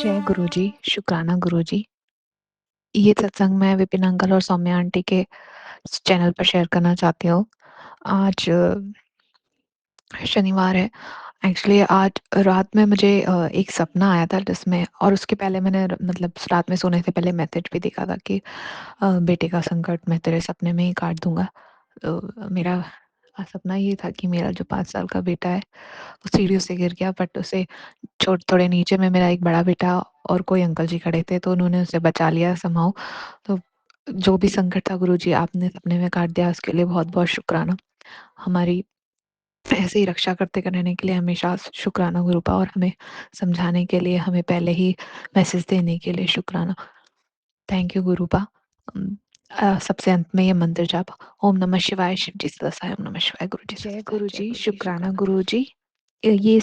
जय गुरुजी, शुक्राना गुरुजी। ये सत्संग मैं विपिन अंकल और सौम्या आंटी के चैनल पर शेयर करना चाहती हूँ। आज शनिवार है। एक्चुअली आज रात में मुझे एक सपना आया था जिसमें, और उसके पहले मैंने मतलब रात में सोने से पहले मैसेज भी देखा था कि बेटे का संकट मैं तेरे सपने में ही काट दूंगा। तो मेरा सपना ये था कि मेरा जो 5 साल का बेटा है वो सीढ़ियों से गिर गया, बट उसे छोट थोड़े नीचे में मेरा एक बड़ा बेटा और कोई अंकल जी खड़े थे, तो उन्होंने उसे बचा लिया समहाउ। तो जो भी संकट था गुरुजी आपने सपने में काट दिया, उसके लिए बहुत बहुत शुक्राना। हमारी ऐसे ही रक्षा करते रहने के लिए हमेशा शुक्राना गुरुपा, और हमें समझाने के लिए, हमें पहले ही मैसेज देने के लिए शुक्राना। Thank you गुरुपा। सबसे अंत में ये मंत्र जाप, ओम नमः शिवाय, शिव जी सदा सहाय, ओम नमः शिवाय, गुरु जी जय गुरु जी, शुक्राना गुरु जी। ये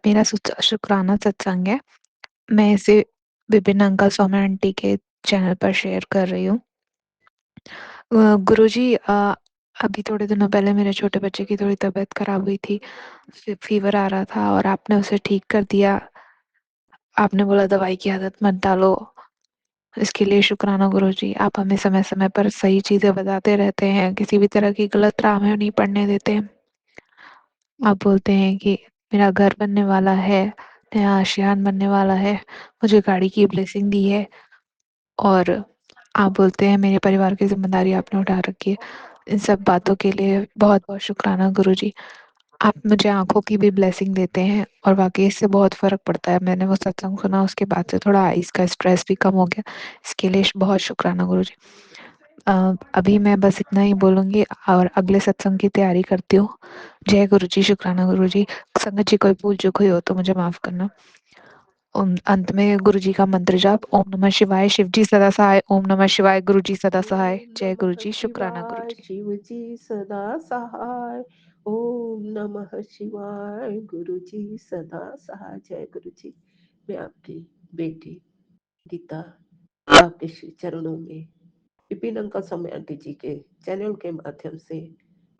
मेरा शुक्राना सत्संग है। मैं इसे विभिन्न अंकल सौम्या आंटी के चैनल पर शेयर कर रही हूँ। गुरुजी, अभी थोड़े दिनों पहले मेरे छोटे बच्चे की थोड़ी तबीयत खराब हुई थी। फीवर आ रहा था और आपने उसे ठीक कर दिया। आपने बोला दवाई की आदत मत डालो। इसके लिए शुक्राना गुरुजी। आप हमें समय समय पर सही चीजें बताते रहते हैं, किसी भी तरह की गलत राह में नहीं पड़ने देते। आप बोलते हैं कि मेरा घर बनने वाला है, नया आशियान बनने वाला है, मुझे गाड़ी की ब्लेसिंग दी है। और आप बोलते हैं मेरे परिवार की ज़िम्मेदारी आपने उठा रखी है। इन सब बातों के लिए बहुत-बहुत शुक्राना गुरुजी। आप मुझे आँखों की भी ब्लेसिंग देते हैं और वाक़ई इससे बहुत फ़र्क पड़ता है। मैंने वो सत्संग सुना, उसके बाद से थोड़ा आइज़ का स्ट्रेस भी कम हो गया। इसके लिए बहुत शुक्राना गुरुजी। अभी मैं बस इतना ही बोलूँगी और अगले सत्संग की तैयारी करती हूँ। जय गुरुजी, शुक्राना गुरुजी। संगत जी कोई भूल-चूक हुई हो तो मुझे माफ़ करना। अंत में गुरुजी का मंत्र जाप, ओम नमः शिवाय, शिव जी सदा सहाय, ओम नमः शिवाय, गुरु जी सदा सहाय। ओम जय नमः गुरुजी, शुक्राना शिवाय, गुरुजी। शिव जी सदा सहाय। ओम नमः शिवाय, गुरु जी सदा सहाय। जय गुरु जी। मैं आपकी बेटी गीता आपके श्री चरणों में विपिन अंकल सौम्या आंटी जी के चैनल के माध्यम से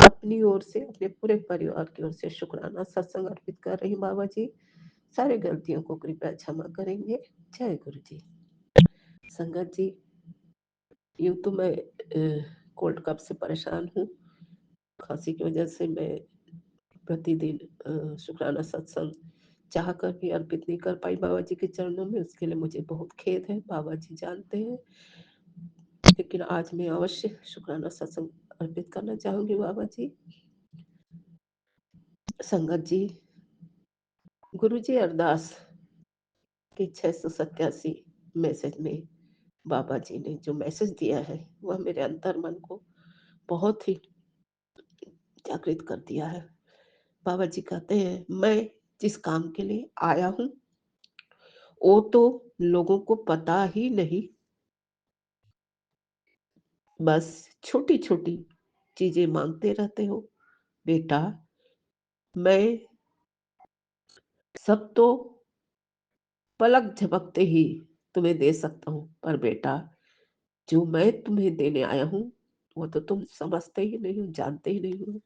अपनी ओर से, अपने पूरे परिवार की ओर से शुक्राना सत्संग अर्पित कर रही हूँ। बाबा जी सारी गलतियों को कृपया क्षमा करेंगे। जय गुरु जी। संगत जी, यूं तो मैं कोल्ड कफ से परेशान हूँ। खांसी की वजह से मैं प्रतिदिन शुक्राना सत्संग चाह कर भी अर्पित नहीं कर पाई बाबा जी के चरणों में। उसके लिए मुझे बहुत खेद है, बाबा जी जानते हैं। लेकिन आज मैं अवश्य शुक्राना सत्संग अर्पित करना चाहूंगी बाबा जी। संगत जी, गुरु जी अरदास के 687 मैसेज में बाबा जी ने जो मैसेज दिया है वह मेरे अंतर मन को बहुत ही जागृत कर दिया है। बाबा जी कहते हैं, मैं जिस काम के लिए आया हूं वो तो लोगों को पता ही नहीं। बस छोटी छोटी चीजें मांगते रहते हो बेटा। मैं सब तो पलक झपकते ही तुम्हें दे सकता हूँ, पर बेटा जो मैं तुम्हें देने आया हूँ वो तो तुम समझते ही नहीं हो, जानते ही नहीं हो।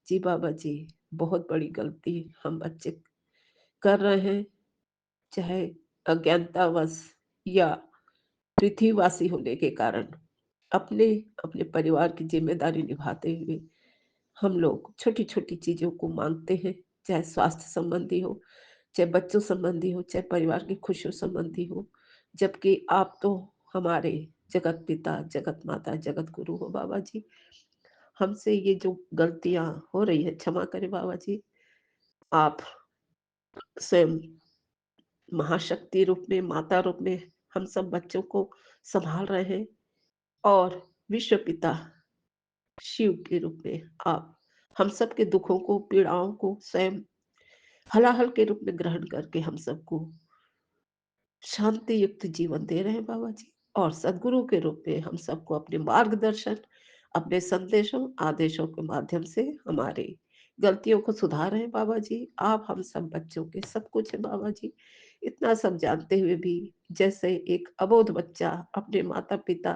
जी बाबा जी, बहुत बड़ी गलती हम बच्चे कर रहे हैं, चाहे अज्ञानतावश या पृथ्वीवासी होने के कारण। अपने अपने परिवार की जिम्मेदारी निभाते हुए हम लोग छोटी छोटी चीजों को मांगते हैं, चाहे स्वास्थ्य संबंधी हो, चाहे बच्चों संबंधी हो, चाहे परिवार की खुशियों संबंधी हो। जबकि आप तो हमारे जगत पिता, जगत माता, जगत गुरु हो बाबा जी। हमसे ये जो गलतियां हो रही है क्षमा करें बाबा जी। आप स्वयं महाशक्ति रूप में, माता रूप में हम सब बच्चों को संभाल रहे हैं, और विश्व पिता शिव के रूप में आप हम सब के दुखों को, पीड़ाओं को स्वयं हलाहल के रूप में ग्रहण करके हम सबको शांति युक्त जीवन दे रहे हैं बाबा जी। और सदगुरु के रूप में हम सबको अपने मार्गदर्शन, अपने संदेशों, आदेशों के माध्यम से हमारे गलतियों को सुधार रहे हैं बाबा जी। आप हम सब बच्चों के सब कुछ है बाबा जी। इतना सब जानते हुए भी जैसे एक अबोध बच्चा अपने माता पिता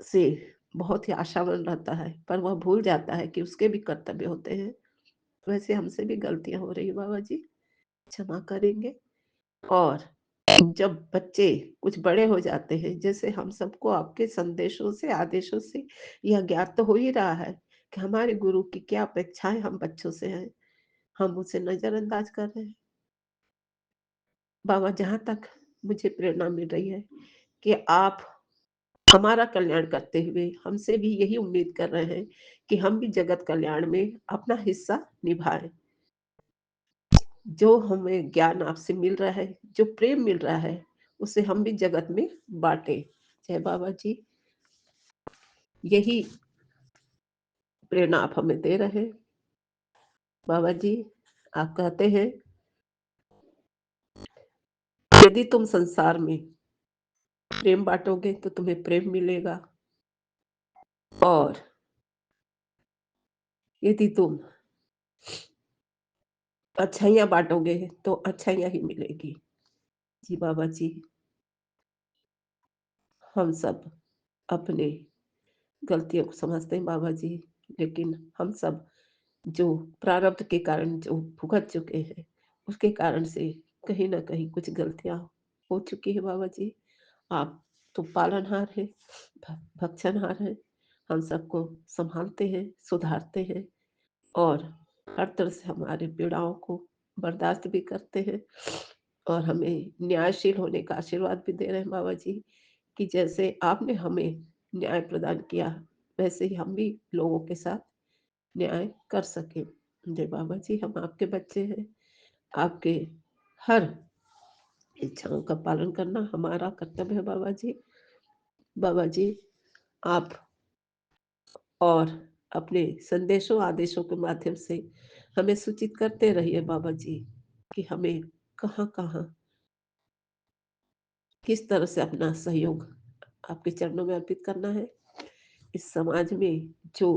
से बहुत ही आशावान रहता है, पर वह भूल जाता है कि उसके भी कर्तव्य होते हैं, वैसे हमसे भी गलतियां हो रही है बाबा जी, क्षमा करेंगे। और जब बच्चे कुछ बड़े हो जाते हैं, जैसे हम सबको आपके संदेशों से, आदेशों से यह ज्ञात तो हो ही रहा है कि हमारे गुरु की क्या अपेक्षाएं हम बच्चों से हैं, हम उसे नजरअंदाज कर रहे हैं। बाबा, जहाँ तक मुझे प्रेरणा मिल रही है कि आप हमारा कल्याण करते हुए हमसे भी यही उम्मीद कर रहे हैं कि हम भी जगत कल्याण में अपना हिस्सा निभाएं। जो हमें ज्ञान आपसे मिल रहा है, जो प्रेम मिल रहा है, उसे हम भी जगत में बांटे। जय बाबा जी। यही प्रेरणा आप हमें दे रहे हैं। बाबा जी, आप कहते हैं, यदि तुम संसार में प्रेम बांटोगे तो तुम्हें प्रेम मिलेगा, और यदि तुम अच्छाइयाँ बांटोगे तो अच्छाइयाँ ही मिलेगी। जी बाबा जी, हम सब अपने गलतियों को समझते हैं बाबा जी, लेकिन हम सब जो प्रारब्ध के कारण जो भुगत चुके हैं, उसके कारण से कहीं न कहीं कुछ गलतियाँ हो चुकी है बाबा जी। आप तो पालनहार हैं, भक्षणहार हैं, हम सबको सँभालते हैं, सुधारते हैं और हर तरह से हमारे पीड़ाओं को बर्दाश्त भी करते हैं, और हमें न्यायशील होने का आशीर्वाद भी दे रहे हैं बाबा जी, कि जैसे आपने हमें न्याय प्रदान किया, वैसे ही हम भी लोगों के साथ न्याय कर सकें। जय बाबा जी, हम आपके बच्चे हैं, आपके हर इच्छाओं का पालन करना हमारा कर्तव्य है बाबा जी। बाबा जी, आप और अपने संदेशों, आदेशों के माध्यम से हमें सूचित करते रहिए बाबा जी, कि हमें कहाँ-कहाँ, किस तरह से अपना सहयोग आपके चरणों में अर्पित करना है। इस समाज में जो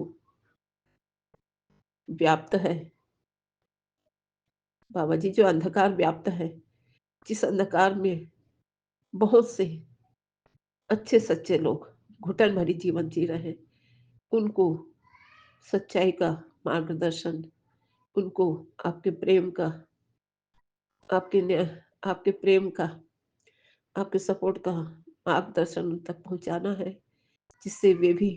व्याप्त है बाबा जी, जो अंधकार व्याप्त है, जिस अंधकार में बहुत से अच्छे सच्चे लोग घुटन भरी जीवन जी रहे हैं, उनको सच्चाई का मार्गदर्शन, उनको आपके प्रेम का, आपके न्याय, आपके प्रेम का, आपके सपोर्ट का मार्गदर्शन उन तक पहुंचाना है, जिससे वे भी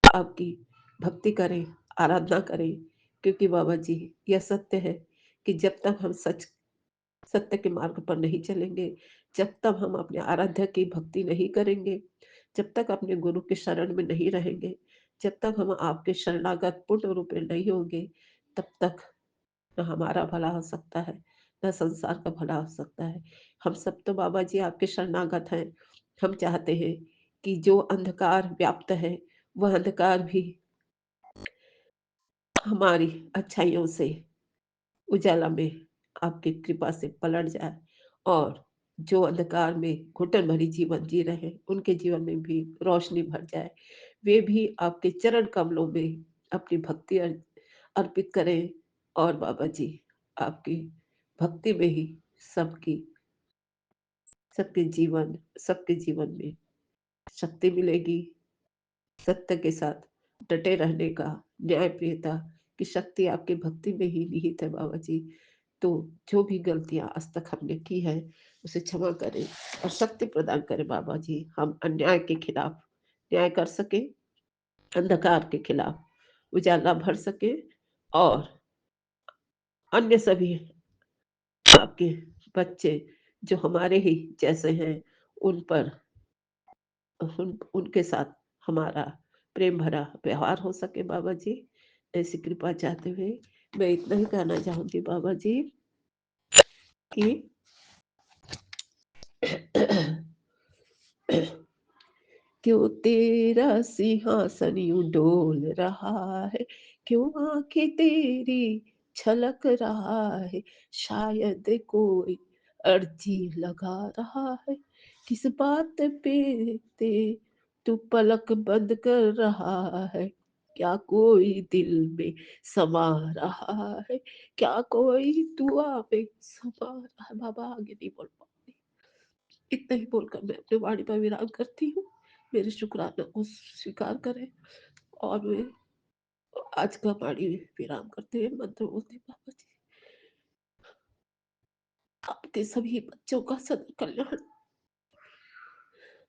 आपकी भक्ति करें, आराधना करें। क्योंकि बाबा जी, यह सत्य है कि जब तक हम सत्य के मार्ग पर नहीं चलेंगे, जब तक हम अपने आराध्य की भक्ति नहीं करेंगे, जब तक अपने गुरु के शरण में नहीं रहेंगे, जब तक हम आपके शरणागत पूर्ण रूप में नहीं होंगे, तब तक न हमारा भला हो सकता है, न संसार का भला हो सकता है। हम सब तो बाबा जी आपके शरणागत हैं। हम चाहते हैं कि जो अंधकार व्याप्त है, वह अंधकार भी हमारी अच्छाइयों से उजाला में आपकी कृपा से पलट जाए, और जो अंधकार में घुटन भरी जीवन जी रहे हैं, उनके जीवन में भी रोशनी भर जाए। वे भी आपके चरण कमलों में अपनी भक्ति अर्पित करें, और बाबा जी, आपकी भक्ति में ही सबकी सबके जीवन में शक्ति मिलेगी। सत्य के साथ डटे रहने का, न्यायप्रियता की शक्ति आपकी भक्ति में ही निहित है बाबा जी। तो जो भी गलतियां आज तक हमने की है, उसे क्षमा करें और शक्ति प्रदान करें बाबा जी, हम अन्याय के खिलाफ न्याय कर सके, अंधकार के खिलाफ उजाला भर सके, और अन्य सभी आपके बच्चे जो हमारे ही जैसे हैं, उन पर उनके साथ हमारा प्रेम भरा व्यवहार हो सके बाबा जी। ऐसी कृपा चाहते हुए मैं इतना ही कहना चाहूंगी बाबा जी, कि क्यों तेरा सिंहासन यूं डोल रहा है, क्यों आंखें तेरी छलक रहा है, शायद कोई अर्जी लगा रहा है, किस बात पे ते तू पलक बंद कर रहा है, क्या कोई दिल में समा रहा है, क्या कोई दुआ में समा रहा है। बाबा, आगे नहीं बोल पाऊंगी। इतना ही बोलकर मैं अपनी वाणी पर विराम करती हूँ। मेरे शुक्राना को स्वीकार करें, और वे आज का वाणी विराम करते हुए मंत्र बोलते, बाबा जी, आप आपके सभी बच्चों का सदा कल्याण।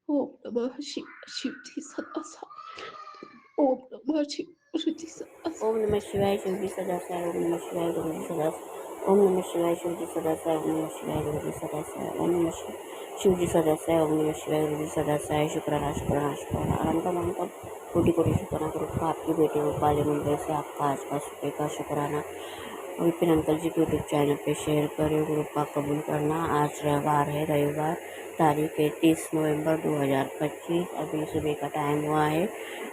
ओम नमः शिव शिव जी सदा साथ। ओम नमः शिव गुरु जी सदा साथ। ओम नमः शिवाय शिव जी सदा साई। ओम नमः शिवाय गुरु जी सदा साई। ओम नमः शिवाय शिव जी सदा साई। ओम नमः शिवाय गुरु जी सदा साई। ओम नमः शिव जी सदा साई। ओम नमः शिवाय गुरु जी सदा साई। शुक्राना शुक्राना शुक्राना अनंतम अनंतम कोटि कोटि शुक्राना गुरुपा। आपके बेटे रूपाली मुंबई से आपका आज का सुबह का शुक्राना विपिन अंकल जी के यूट्यूब चैनल पे शेयर करें। गुरुपा कबूल करना। आज रविवार तारीख है 30 नवंबर 2025। अभी सुबह का टाइम हुआ है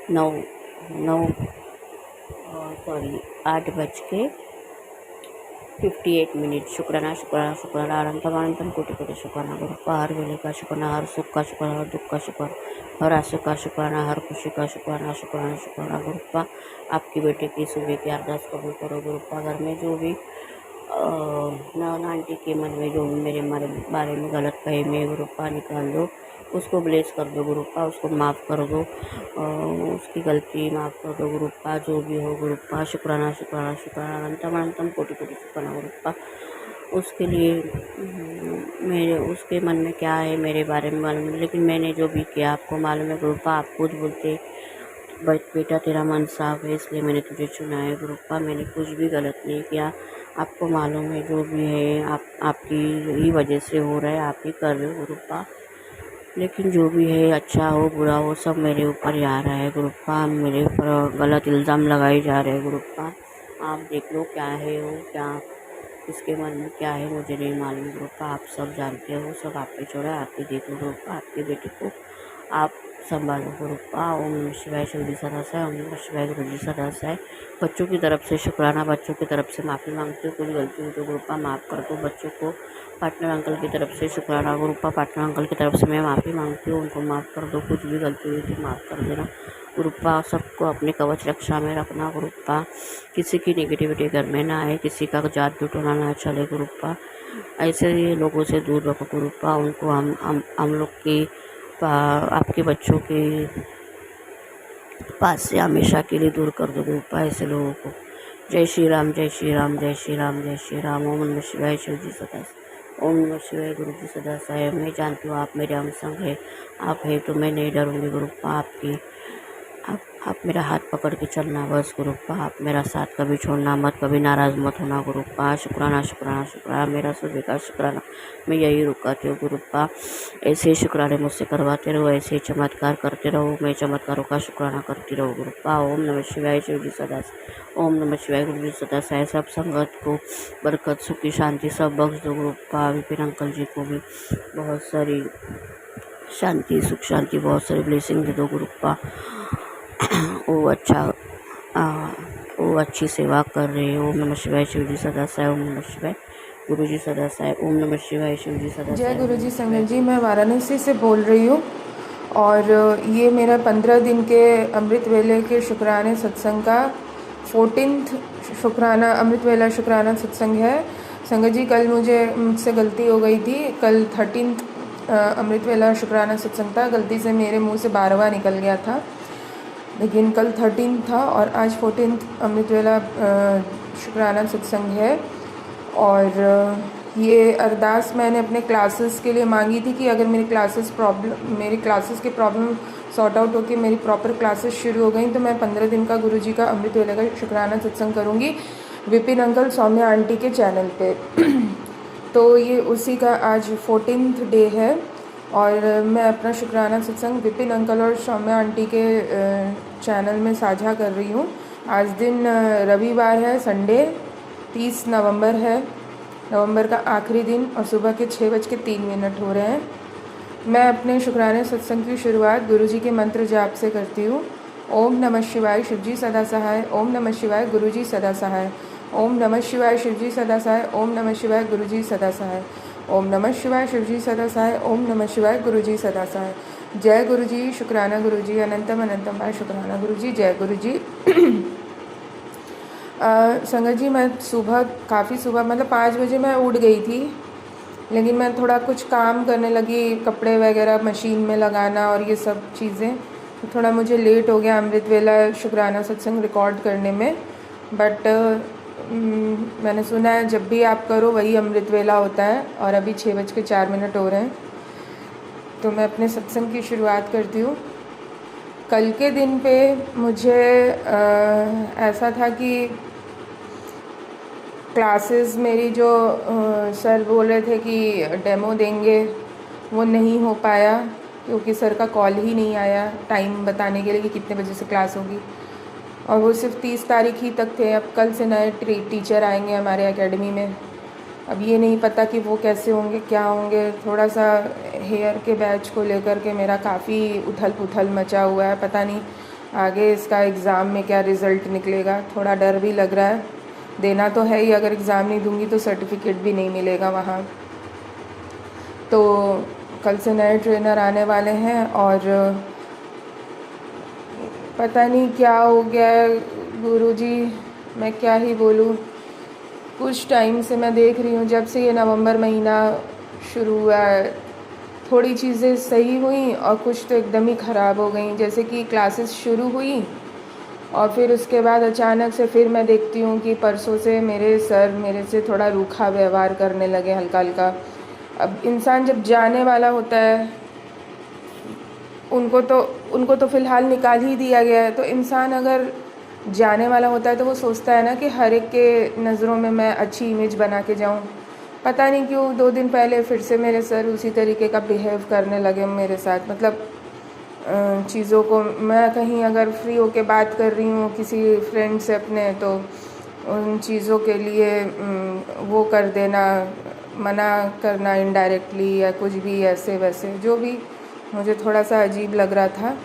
8:58। शुक्राना शुक्राना शुक्राना अनंतम अनंतम कोटि कोटि शुक्राना गुरुपा। हर वेले का शुक्राना, हर सुख का शुक्राना, हर दुख का शुक्राना, हर आशा का शुक्राना, हर खुशी का शुक्राना शुक्राना शुक्राना गुरुपा। आपकी बेटे की सुबह की अरदास कबूल करो गुरुपा। घर में जो भी नौन आंटी के मन में जो भी मेरे बारे में गलत फहमी है गुरुपा निकाल दो, उसको ब्लेस कर दो गुरुपा, उसको माफ़ कर दो, उसकी गलती माफ़ कर दो गुरुपा। जो भी हो गुरुपा शुक्राना शुक्राना शुक्राना अनंतम अनंतम कोटि कोटि शुक्राना गुरुपा। उसके लिए मेरे उसके मन में क्या है मेरे बारे में मालूम नहीं, लेकिन मैंने जो भी किया आपको मालूम है गुरुपा। आप खुद बोलते बेटा तेरा मन साफ है इसलिए मैंने तुझे चुना है गुरुपा। मैंने कुछ भी गलत नहीं किया, आपको मालूम है जो भी है आपकी ही वजह से हो रहा है, आप ही कर रहे हो गुरुपा। लेकिन जो भी है अच्छा हो बुरा हो सब मेरे ऊपर ही आ रहा है गुरुपा। मेरे ऊपर गलत इल्ज़ाम लगाए जा रहे हैं गुरुपा। आप देख लो क्या है वो क्या किसके मन में क्या है मुझे नहीं मालूम गुरुपा। आप सब जानते हो, सब आप पे छोड़ा है, आप ही देख लो गुरुपा। आपके बेटे को आप संभालो गुरुपा। ओम नमः शिवाय शिव जी सदा साई। ओम नमः शिवाय गुरु जी सदा साई। बच्चों की तरफ से शुक्राना, बच्चों की तरफ से माफ़ी मांगती हूँ, कुछ गलती हुई तो गुरुपा माफ़ कर दो बच्चों को। पार्टनर अंकल की तरफ से शुक्राना गुरुपा, पार्टनर अंकल की तरफ से मैं माफ़ी मांगती हूँ, उनको माफ़ कर दो। कुछ भी गलती हुई तो माफ़ कर देना गुरुपा। सबको अपने कवच रक्षा में रखना गुरुपा। किसी की नेगेटिविटी घर में ना आए, किसी का जादू टोना ना चले गुरुपा। ऐसे ही लोगों से दूर रखो गुरुपा। उनको हम लोग की आपके बच्चों के पास से हमेशा के लिए दूर कर दो गुरुपा ऐसे लोगों को। जय श्री राम जय श्री राम जय श्री राम जय श्री राम। ओम नमः शिवाय शिव जी सदा साई। ओम नमः शिवाय गुरु जी सदा साई। मैं जानती हूँ आप मेरे अंग संग है, आप है तो मैं नहीं डरूंगी गुरुपा। आपकी आप मेरा हाथ पकड़ के चलना बस गुरुपा। आप मेरा साथ कभी छोड़ना मत, कभी नाराज़ मत होना गुरुपा। शुक्राना शुक्राना शुक्राना मेरा सुबह का शुक्राना मैं यही रुकाती हूँ गुरुपा। ऐसे ही शुक्राने मुझसे करवाते रहो, ऐसे ही चमत्कार करते रहो, मैं चमत्कारों का शुक्राना करती रहो गुरुपा। ओम नमः शिवाय शिव जी सदा साई। ओम नमः शिवाय गुरु जी सदा साई। सब संगत को बरकत सुखी शांति सब बख्श दो गुरुपा। विपिन अंकल जी को भी बहुत सारी शांति सुख शांति बहुत सारी ब्लेसिंग दे दो गुरुपा। वो अच्छी सेवा कर रहे हैं। ओम नमः शिवाय शिव जी सदा साई। ओम नमः शिवाय गुरु जी सदा साई। ओम नमः शिवाय शिव जी सदा साई। जय गुरु जी संगत जी, मैं वाराणसी से बोल रही हूँ और ये मेरा 15 दिन के अमृत वेले के शुक्राने सत्संग का 14th शुक्राना अमृत वेला शुक्राना सत्संग है। संगत जी कल मुझसे गलती हो गई थी। कल 13th अमृत वेला शुक्राना सत्संग था, गलती से मेरे मुंह से 12वां निकल गया था, लेकिन कल 13 था और आज 14th अमृत वेला शुक्राना सत्संग है। और ये अरदास मैंने अपने क्लासेस के लिए मांगी थी कि अगर मेरी क्लासेस के प्रॉब्लम सॉर्ट आउट होकर मेरी प्रॉपर क्लासेस शुरू हो गई तो मैं 15 दिन का गुरुजी का अमृत वेला का शुक्राना सत्संग करूँगी विपिन अंकल सौम्या आंटी के चैनल पे। तो ये उसी का आज 14th डे है और मैं अपना शुक्राना सत्संग विपिन अंकल और सौम्या आंटी के चैनल में साझा कर रही हूँ। आज दिन रविवार है, संडे 30 नवंबर है, नवंबर का आखिरी दिन और सुबह के 6:03 हो रहे हैं। मैं अपने शुक्राने सत्संग की शुरुआत गुरुजी के मंत्र जाप से करती हूँ। ओम नमः शिवाय शिवजी सदा सहाय। ओम नमः शिवाय गुरुजी सदा सहाय। ओम नमः शिवाय शिवजी सदा सहाय। ओम नमः शिवाय गुरुजी सदा सहाय। ओम नमः शिवाय शिवजी सदा सहाय। ओम नमः शिवाय गुरुजी सदा सहाय। जय गुरुजी, शुक्राना गुरुजी, अनंतम अनंतम भाई शुक्राना गुरुजी, जय गुरुजी। संगत जी मैं काफ़ी सुबह मतलब 5 बजे मैं उठ गई थी, लेकिन मैं थोड़ा कुछ काम करने लगी, कपड़े वगैरह मशीन में लगाना और ये सब चीज़ें, तो थोड़ा मुझे लेट हो गया अमृत वेला शुक्राना सत्संग रिकॉर्ड करने में। बट मैंने सुना है जब भी आप करो वही अमृत वेला होता है, और अभी 6:04 हो रहे हैं। तो मैं अपने सत्संग की शुरुआत करती हूँ। कल के दिन पे मुझे ऐसा था कि क्लासेस मेरी जो सर बोल रहे थे कि डेमो देंगे, वो नहीं हो पाया क्योंकि सर का कॉल ही नहीं आया टाइम बताने के लिए कि कितने बजे से क्लास होगी, और वो सिर्फ 30 तारीख ही तक थे। अब कल से नए टीचर आएंगे हमारे एकेडमी में। अब ये नहीं पता कि वो कैसे होंगे, क्या होंगे। थोड़ा सा हेयर के बैच को लेकर के मेरा काफ़ी उथल पुथल मचा हुआ है। पता नहीं आगे इसका एग्ज़ाम में क्या रिज़ल्ट निकलेगा, थोड़ा डर भी लग रहा है। देना तो है ही, अगर एग्ज़ाम नहीं दूंगी तो सर्टिफिकेट भी नहीं मिलेगा वहाँ। तो कल से नए ट्रेनर आने वाले हैं और पता नहीं क्या हो गया है गुरुजी, मैं क्या ही बोलूँ। कुछ टाइम से मैं देख रही हूँ, जब से ये नवंबर महीना शुरू हुआ है, थोड़ी चीज़ें सही हुई और कुछ तो एकदम ही ख़राब हो गई। जैसे कि क्लासेस शुरू हुई और फिर उसके बाद अचानक से फिर मैं देखती हूँ कि परसों से मेरे सर मेरे से थोड़ा रूखा व्यवहार करने लगे, हल्का हल्का। अब इंसान जब जाने वाला होता है, उनको तो फ़िलहाल निकाल ही दिया गया है, तो इंसान अगर जाने वाला होता है तो वो सोचता है ना कि हर एक के नज़रों में मैं अच्छी इमेज बना के जाऊँ। पता नहीं क्यों 2 दिन पहले फिर से मेरे सर उसी तरीके का बिहेव करने लगे मेरे साथ। मतलब चीज़ों को, मैं कहीं अगर फ्री होके बात कर रही हूँ किसी फ्रेंड से अपने, तो उन चीज़ों के लिए वो कर देना, मना करना इनडायरेक्टली या कुछ भी ऐसे वैसे, जो भी मुझे थोड़ा सा अजीब लग रहा था।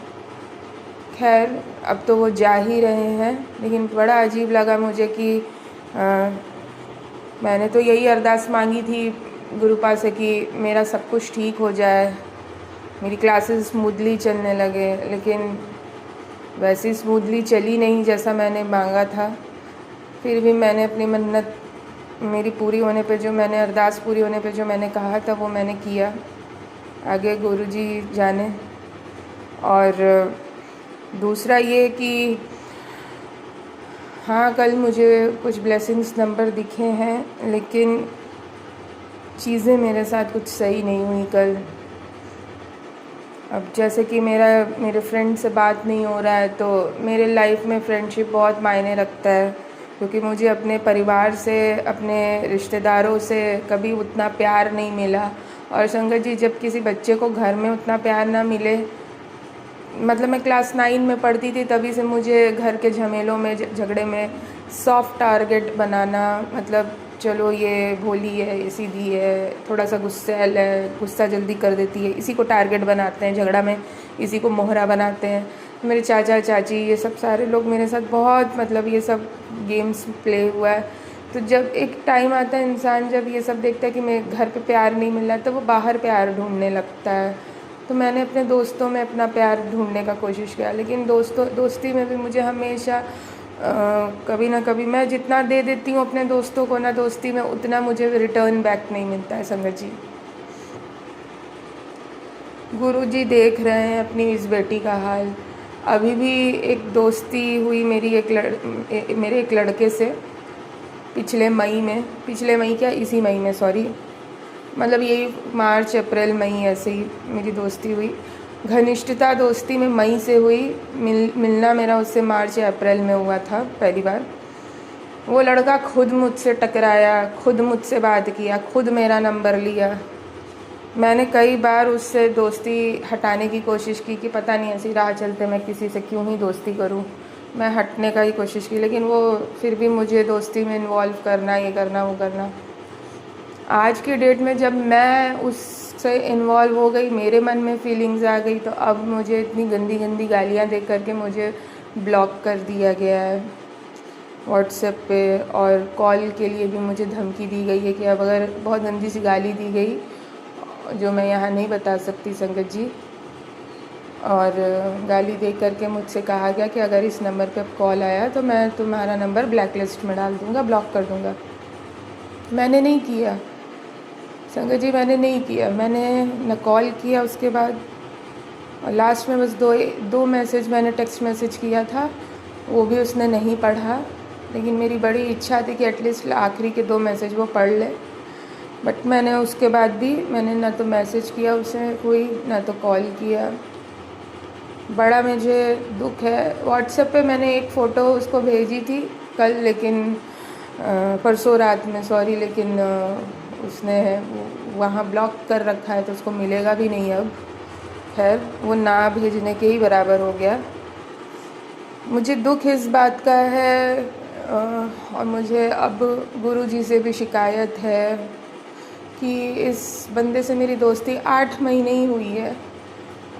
खैर अब तो वो जा ही रहे हैं, लेकिन बड़ा अजीब लगा मुझे कि मैंने तो यही अरदास मांगी थी गुरुपा से कि मेरा सब कुछ ठीक हो जाए, मेरी क्लासेस स्मूथली चलने लगे, लेकिन वैसी स्मूथली चली नहीं जैसा मैंने मांगा था। फिर भी मैंने अपनी मन्नत मेरी पूरी होने पे, जो मैंने अरदास पूरी होने पे जो मैंने कहा था वो मैंने किया। आगे गुरुजी जाने। और दूसरा ये कि हाँ, कल मुझे कुछ ब्लेसिंग्स नंबर दिखे हैं, लेकिन चीज़ें मेरे साथ कुछ सही नहीं हुई कल। अब जैसे कि मेरे फ्रेंड से बात नहीं हो रहा है, तो मेरे लाइफ में फ्रेंडशिप बहुत मायने रखता है, क्योंकि मुझे अपने परिवार से, अपने रिश्तेदारों से कभी उतना प्यार नहीं मिला। और संगत जी, जब किसी बच्चे को घर में उतना प्यार ना मिले, मतलब मैं क्लास 9 में पढ़ती थी तभी से मुझे घर के झमेलों में, झगड़े में सॉफ्ट टारगेट बनाना, मतलब चलो ये भोली है, ये सीधी है, थोड़ा सा गुस्सैल है, गुस्सा जल्दी कर देती है, इसी को टारगेट बनाते हैं झगड़ा में, इसी को मोहरा बनाते हैं। मेरे चाचा चाची ये सब सारे लोग मेरे साथ बहुत, मतलब ये सब गेम्स प्ले हुआ है। तो जब एक टाइम आता है, इंसान जब ये सब देखता है कि मेरे घर पे प्यार नहीं मिल रहा, तो वो बाहर प्यार ढूंढने लगता है। तो मैंने अपने दोस्तों में अपना प्यार ढूंढने का कोशिश किया, लेकिन दोस्ती में भी मुझे हमेशा कभी ना कभी, मैं जितना दे देती हूँ अपने दोस्तों को ना दोस्ती में, उतना मुझे रिटर्न बैक नहीं मिलता है संगत जी। गुरुजी देख रहे हैं अपनी इस बेटी का हाल। अभी भी एक दोस्ती हुई मेरी मेरे एक लड़के से पिछले मई क्या, इसी मई में, सॉरी, मतलब यही मार्च अप्रैल मई ऐसे ही मेरी दोस्ती हुई। घनिष्ठता दोस्ती में मई से हुई, मिलना मेरा उससे मार्च या अप्रैल में हुआ था पहली बार। वो लड़का खुद मुझसे टकराया, खुद मुझसे बात किया, खुद मेरा नंबर लिया। मैंने कई बार उससे दोस्ती हटाने की कोशिश की कि पता नहीं ऐसी राह चलते मैं किसी से क्यों ही दोस्ती करूं, मैं हटने का ही कोशिश की, लेकिन वो फिर भी मुझे दोस्ती में इन्वॉल्व करना, ये करना वो करना। आज की डेट में जब मैं उससे इन्वॉल्व हो गई, मेरे मन में फीलिंग्स आ गई, तो अब मुझे इतनी गंदी गंदी गालियाँ देख करके मुझे ब्लॉक कर दिया गया है व्हाट्सएप पे, और कॉल के लिए भी मुझे धमकी दी गई है कि अब अगर बहुत गंदी सी गाली दी गई जो मैं यहाँ नहीं बता सकती संगत जी, और गाली दे करके मुझसे कहा गया कि अगर इस नंबर पे कॉल आया तो मैं तुम्हारा नंबर ब्लैक लिस्ट में डाल दूँगा, ब्लॉक कर दूँगा। मैंने नहीं किया संगत जी, मैंने नहीं किया, मैंने न कॉल किया उसके बाद, और लास्ट में बस दो मैसेज मैंने टेक्स्ट मैसेज किया था, वो भी उसने नहीं पढ़ा। लेकिन मेरी बड़ी इच्छा थी कि एटलीस्ट आखिरी के 2 मैसेज वो पढ़ ले। बट मैंने उसके बाद भी मैंने ना तो मैसेज किया उसे कोई, ना तो कॉल किया। बड़ा मुझे दुख है। व्हाट्सएप पे मैंने एक फ़ोटो उसको भेजी थी कल, लेकिन परसों रात में, सॉरी, लेकिन उसने वहाँ ब्लॉक कर रखा है तो उसको मिलेगा भी नहीं अब। खैर, वो ना भेजने के ही बराबर हो गया। मुझे दुख इस बात का है और मुझे अब गुरुजी से भी शिकायत है कि इस बंदे से मेरी दोस्ती 8 महीने ही हुई है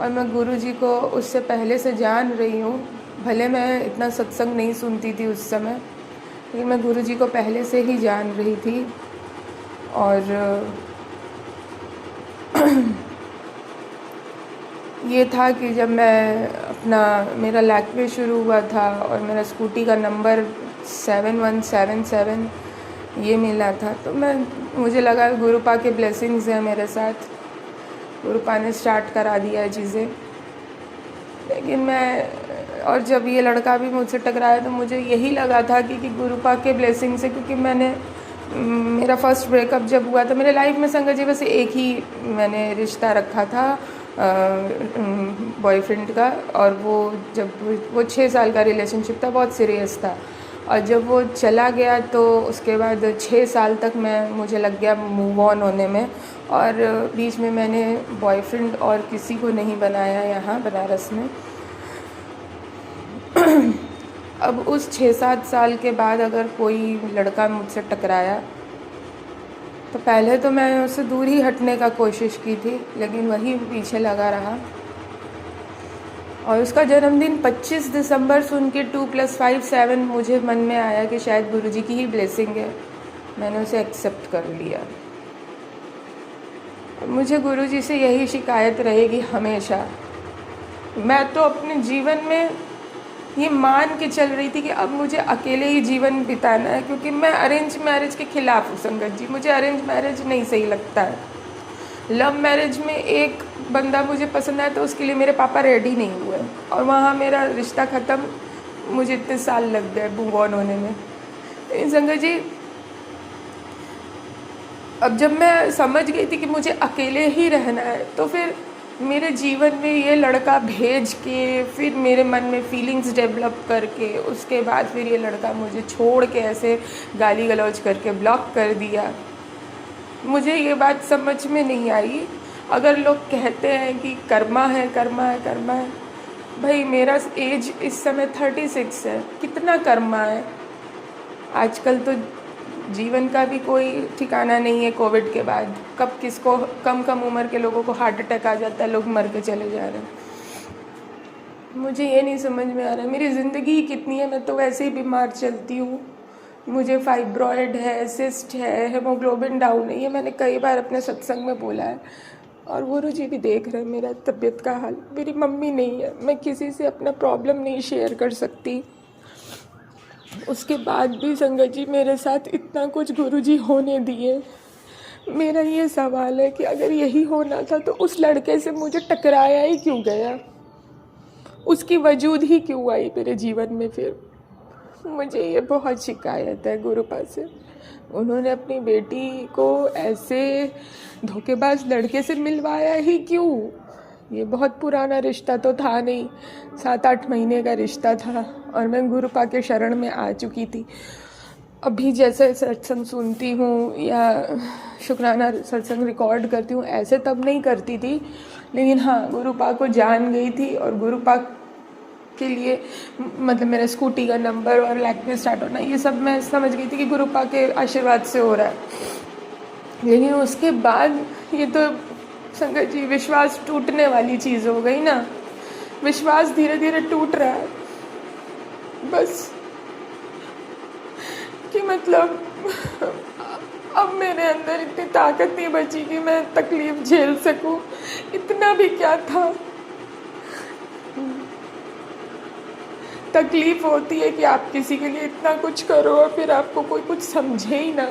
और मैं गुरुजी को उससे पहले से जान रही हूँ। भले मैं इतना सत्संग नहीं सुनती थी उस समय, लेकिन मैं गुरुजी को पहले से ही जान रही थी। और ये था कि जब मैं मेरा लैक्वे शुरू हुआ था और मेरा स्कूटी का नंबर 7177 ये मिला था, तो मुझे लगा गुरुपा के ब्लेसिंग्स हैं मेरे साथ, गुरुपा ने स्टार्ट करा दिया है चीज़ें। लेकिन और जब ये लड़का भी मुझसे टकराया तो मुझे यही लगा था कि गुरुपा के ब्लेसिंग से, क्योंकि मेरा फर्स्ट ब्रेकअप जब हुआ था मेरे लाइफ में, संगत जी, बस एक ही मैंने रिश्ता रखा था बॉयफ्रेंड का, और वो 6 साल का रिलेशनशिप था, बहुत सीरियस था। और जब वो चला गया तो उसके बाद 6 साल तक मुझे लग गया मूव ऑन होने में, और बीच में मैंने बॉयफ्रेंड और किसी को नहीं बनाया यहाँ बनारस में। अब उस 6-7 साल के बाद अगर कोई लड़का मुझसे टकराया तो पहले तो मैं उससे दूर ही हटने का कोशिश की थी, लेकिन वही पीछे लगा रहा। और उसका जन्मदिन 25 दिसंबर सुन के 2 + 5 7 मुझे मन में आया कि शायद गुरुजी की ही ब्लेसिंग है। मैंने उसे एक्सेप्ट कर लिया। मुझे गुरुजी से यही शिकायत रहेगी हमेशा। मैं तो अपने जीवन में ये मान के चल रही थी कि अब मुझे अकेले ही जीवन बिताना है, क्योंकि मैं अरेंज मैरिज के खिलाफ हूँ संगत जी। मुझे अरेंज मैरिज नहीं सही लगता है। लव मैरिज में एक बंदा मुझे पसंद आया तो उसके लिए मेरे पापा रेडी नहीं हुए, और वहाँ मेरा रिश्ता ख़त्म। मुझे इतने साल लग गए मूव ऑन होने में। संगत जी, अब जब मैं समझ गई थी कि मुझे अकेले ही रहना है, तो फिर मेरे जीवन में ये लड़का भेज के, फिर मेरे मन में फीलिंग्स डेवलप करके, उसके बाद फिर ये लड़का मुझे छोड़ के ऐसे गाली गलौज करके ब्लॉक कर दिया। मुझे ये बात समझ में नहीं आई। अगर लोग कहते हैं कि कर्मा है, कर्मा है, कर्मा है, भाई मेरा एज इस समय 36 है, कितना कर्मा है। आजकल तो जीवन का भी कोई ठिकाना नहीं है। कोविड के बाद कब किसको कम उम्र के लोगों को हार्ट अटैक आ जाता है, लोग मर के चले जा रहे हैं। मुझे ये नहीं समझ में आ रहा है मेरी ज़िंदगी कितनी है। मैं तो वैसे ही बीमार चलती हूँ। मुझे फाइब्रॉयड है, सिस्ट है, हेमोग्लोबिन डाउन है, ये मैंने कई बार अपने सत्संग में बोला है, और गुरुजी भी देख रहे हैं मेरा तबीयत का हाल। मेरी मम्मी नहीं है, मैं किसी से अपना प्रॉब्लम नहीं शेयर कर सकती। उसके बाद भी संगत जी मेरे साथ इतना कुछ गुरुजी होने दिए। मेरा ये सवाल है कि अगर यही होना था तो उस लड़के से मुझे टकराया ही क्यों गया, उसकी वजूद ही क्यों आई मेरे जीवन में। फिर मुझे ये बहुत शिकायत है गुरुपा से। उन्होंने अपनी बेटी को ऐसे धोखेबाज लड़के से मिलवाया ही क्यों। ये बहुत पुराना रिश्ता तो था नहीं, 7-8 महीने का रिश्ता था, और मैं गुरुपा के शरण में आ चुकी थी। अभी जैसे सत्संग सुनती हूँ या शुक्राना सत्संग रिकॉर्ड करती हूँ, ऐसे तब नहीं करती थी, लेकिन हाँ, गुरुपा को जान गई थी, और गुरुपा के लिए मतलब मेरा स्कूटी का नंबर और लैक्मे स्टार्ट होना, ये सब मैं समझ गई थी कि गुरुपा के आशीर्वाद से हो रहा है। लेकिन उसके बाद ये तो संगत जी विश्वास टूटने वाली चीज़ हो गई ना। विश्वास धीरे धीरे टूट रहा है बस, कि मतलब अब मेरे अंदर इतनी ताकत नहीं बची कि मैं तकलीफ झेल सकूं। इतना भी क्या था, तकलीफ होती है कि आप किसी के लिए इतना कुछ करो और फिर आपको कोई कुछ समझे ही ना।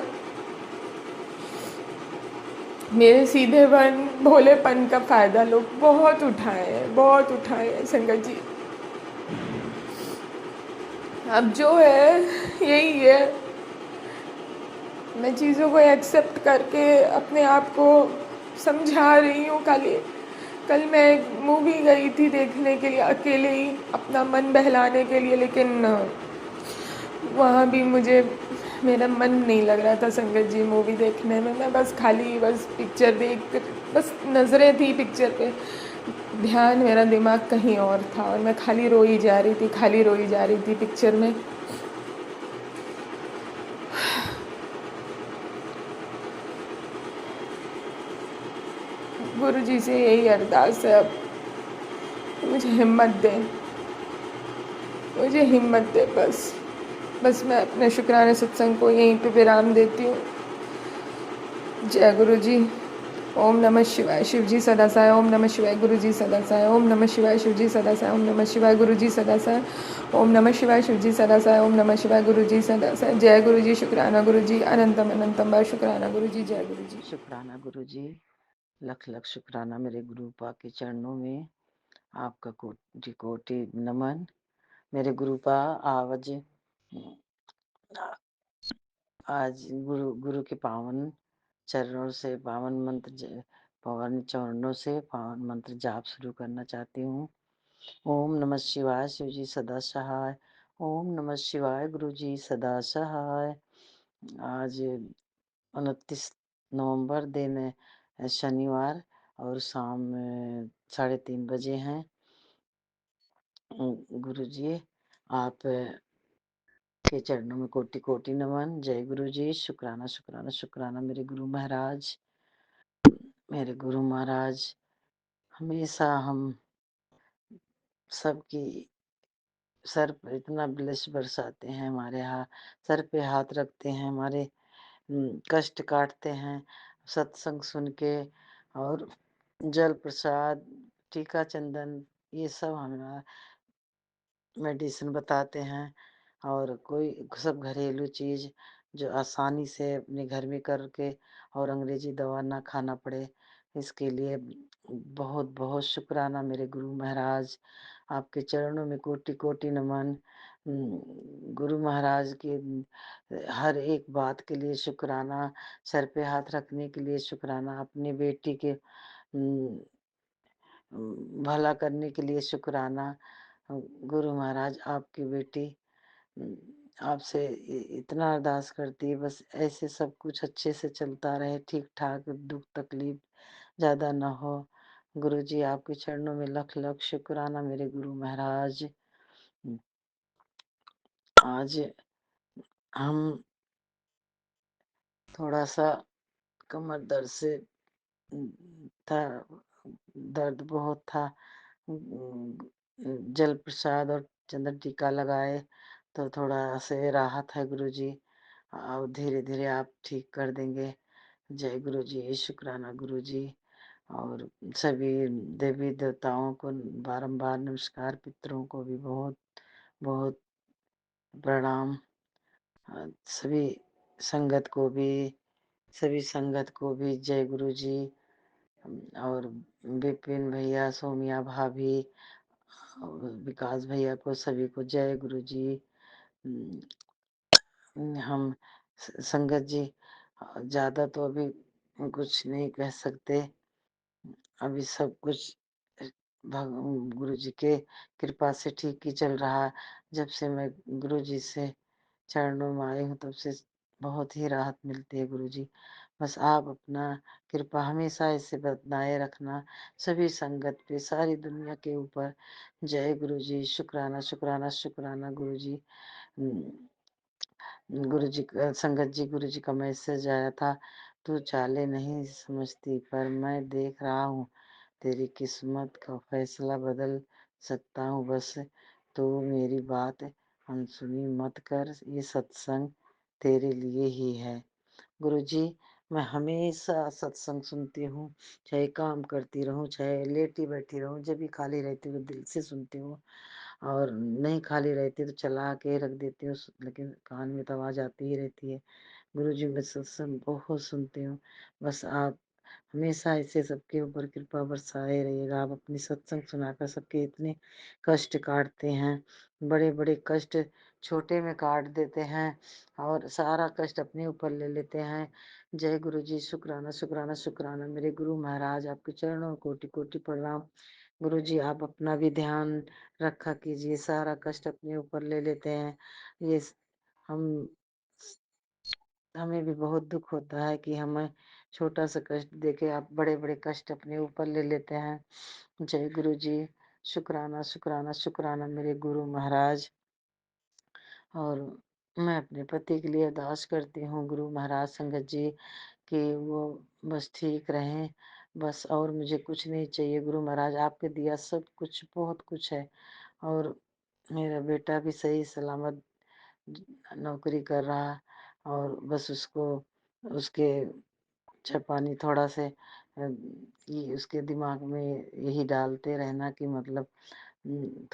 मेरे सीधेपन भोलेपन का फ़ायदा लोग बहुत उठाए हैं, बहुत उठाए हैं संगत जी। अब जो है यही है, मैं चीज़ों को एक्सेप्ट करके अपने आप को समझा रही हूँ। कल मैं एक मूवी गई थी देखने के लिए अकेले ही, अपना मन बहलाने के लिए, लेकिन वहाँ भी मुझे मेरा मन नहीं लग रहा था संगत जी मूवी देखने में। मैं बस पिक्चर देख, बस नज़रें थी पिक्चर पे, ध्यान मेरा दिमाग कहीं और था और मैं खाली रोई जा रही थी, खाली रोई जा रही थी पिक्चर में। गुरु जी से यही अरदास है अब, मुझे हिम्मत दे, मुझे हिम्मत दे बस मैं अपने शुक्राने सत्संग को यहीं पे विराम देती हूँ। जय गुरु जी। ओम नमः शिवाय। शिव जी सदा साय। ओम नमः शिवाय। गुरु जी सदा साय। ओम नमः शिवाय। शिव जी सदा साय। ओम नमः शिवाय। गुरु जी सदा साय। ओम नमः शिवाय। शिव जी सदा साय। ओम नमः शिवाय। गुरु जी सदा साय। जय गुरु जी। शुक्राना गुरु जी। अनंतम अनंतम बार शुक्राना गुरु जी। जय गुरु जी। शुक्राना गुरु जी, लख लख शुक्राना मेरे गुरु पा के चरणों में, आपका कोटि कोटि नमन। मेरे गुरु पा आज गुरु के पावन चरणों से पावन चरणों से पावन मंत्र जाप शुरू करना चाहती हूँ। ओम नमः शिवाय। शिव जी सदा सहाय। ओम नमः शिवाय। गुरु जी सदा सहाय। आज 29 नवंबर दिन शनिवार और शाम 3:30 बजे हैं। गुरु जी आप के चरणों में कोटि कोटि नमन। जय गुरु जी। शुक्राना शुक्राना शुक्राना मेरे गुरु महाराज। मेरे गुरु महाराज हमेशा हम सबकी सर पर इतना ब्लेस बरसाते हैं, हमारे सर पे हाथ रखते हैं, हमारे कष्ट काटते हैं सत्संग सुन के, और जल प्रसाद टीका चंदन ये सब हमारा मेडिसिन बताते हैं। और कोई सब घरेलू चीज़ जो आसानी से अपने घर में करके और अंग्रेजी दवा ना खाना पड़े, इसके लिए बहुत बहुत शुक्राना मेरे गुरु महाराज। आपके चरणों में कोटि कोटि नमन। गुरु महाराज के हर एक बात के लिए शुक्राना, सर पे हाथ रखने के लिए शुक्राना, अपनी बेटी के भला करने के लिए शुक्राना। गुरु महाराज आपकी बेटी आपसे इतना अरदास करती है, बस ऐसे सब कुछ अच्छे से चलता रहे, ठीक ठाक, दुख तकलीफ ज़्यादा ना हो। गुरु जी आपके चरणों में लख लख शुक्राना मेरे गुरु महाराज। आज हम थोड़ा सा कमर दर्द से था, दर्द बहुत था। जल प्रसाद और चंदन टीका लगाए तो थोड़ा से राहत है गुरु जी, और धीरे धीरे आप ठीक कर देंगे। जय गुरु जी। शुक्राना गुरु जी। और सभी देवी देवताओं को बारंबार नमस्कार, पितरों को भी बहुत बहुत प्रणाम। सभी सभी संगत को भी जय गुरु जी। और विपिन भैया, सोमिया भाभी, विकास भैया को सभी को जय गुरु जी। हम संगत जी ज़्यादा तो अभी कुछ नहीं कह सकते, अभी सब कुछ गुरु जी के कृपा से ठीक ही चल रहा। जब से मैं गुरु जी से चरणों में आई हूँ तब से बहुत ही राहत मिलती है गुरु जी। बस आप अपना कृपा हमेशा ऐसे बनाए रखना सभी संगत पे, सारी दुनिया के ऊपर। जय गुरु जी। शुक्राना शुक्राना शुक्राना गुरु जी। गुरु जी संगत जी, गुरु जी का मैसेज आया था, तू चाले नहीं समझती पर मैं देख रहा हूँ, तेरी किस्मत का फैसला बदल सकता हूँ, बस तो मेरी बात अनसुनी मत कर, ये सत्संग तेरे लिए ही है। गुरु जी मैं हमेशा सत्संग सुनती हूँ, चाहे काम करती रहूँ, चाहे लेटी बैठी रहूँ, जब भी खाली रहती हूँ दिल से सुनती हूँ, और नहीं खाली रहती तो चला के रख देती हूँ, लेकिन कान में तो आवाज़ आती ही रहती है। गुरु जी मैं सत्संग बहुत सुनती हूँ, बस आप हमेशा ऐसे सबके ऊपर कृपा बरसाए रहिएगा। आप अपनी सत्संग सुनाकर सबके इतने कष्ट काटते हैं, बड़े बड़े कष्ट छोटे में काट देते हैं और सारा कष्ट अपने ऊपर ले लेते हैं। जय गुरु जी, शुक्राना शुक्राना शुक्राना मेरे गुरु महाराज, आपके चरणों में कोटि कोटि प्रणाम। गुरु जी आप अपना भी ध्यान रखा कीजिए, सारा कष्ट अपने ऊपर ले लेते हैं। ये हम हमें भी बहुत दुख होता है कि हमें छोटा सा कष्ट देके आप बड़े बड़े कष्ट अपने ऊपर ले लेते हैं। जय गुरु जी, शुक्राना शुक्राना शुक्राना मेरे गुरु महाराज। और मैं अपने पति के लिए अरदास करती हूँ गुरु महाराज संगत जी कि वो बस ठीक रहें, बस और मुझे कुछ नहीं चाहिए गुरु महाराज, आपके दिया सब कुछ बहुत कुछ है। और मेरा बेटा भी सही सलामत नौकरी कर रहा, और बस उसको उसके जापानी थोड़ा से ये उसके दिमाग में यही डालते रहना कि मतलब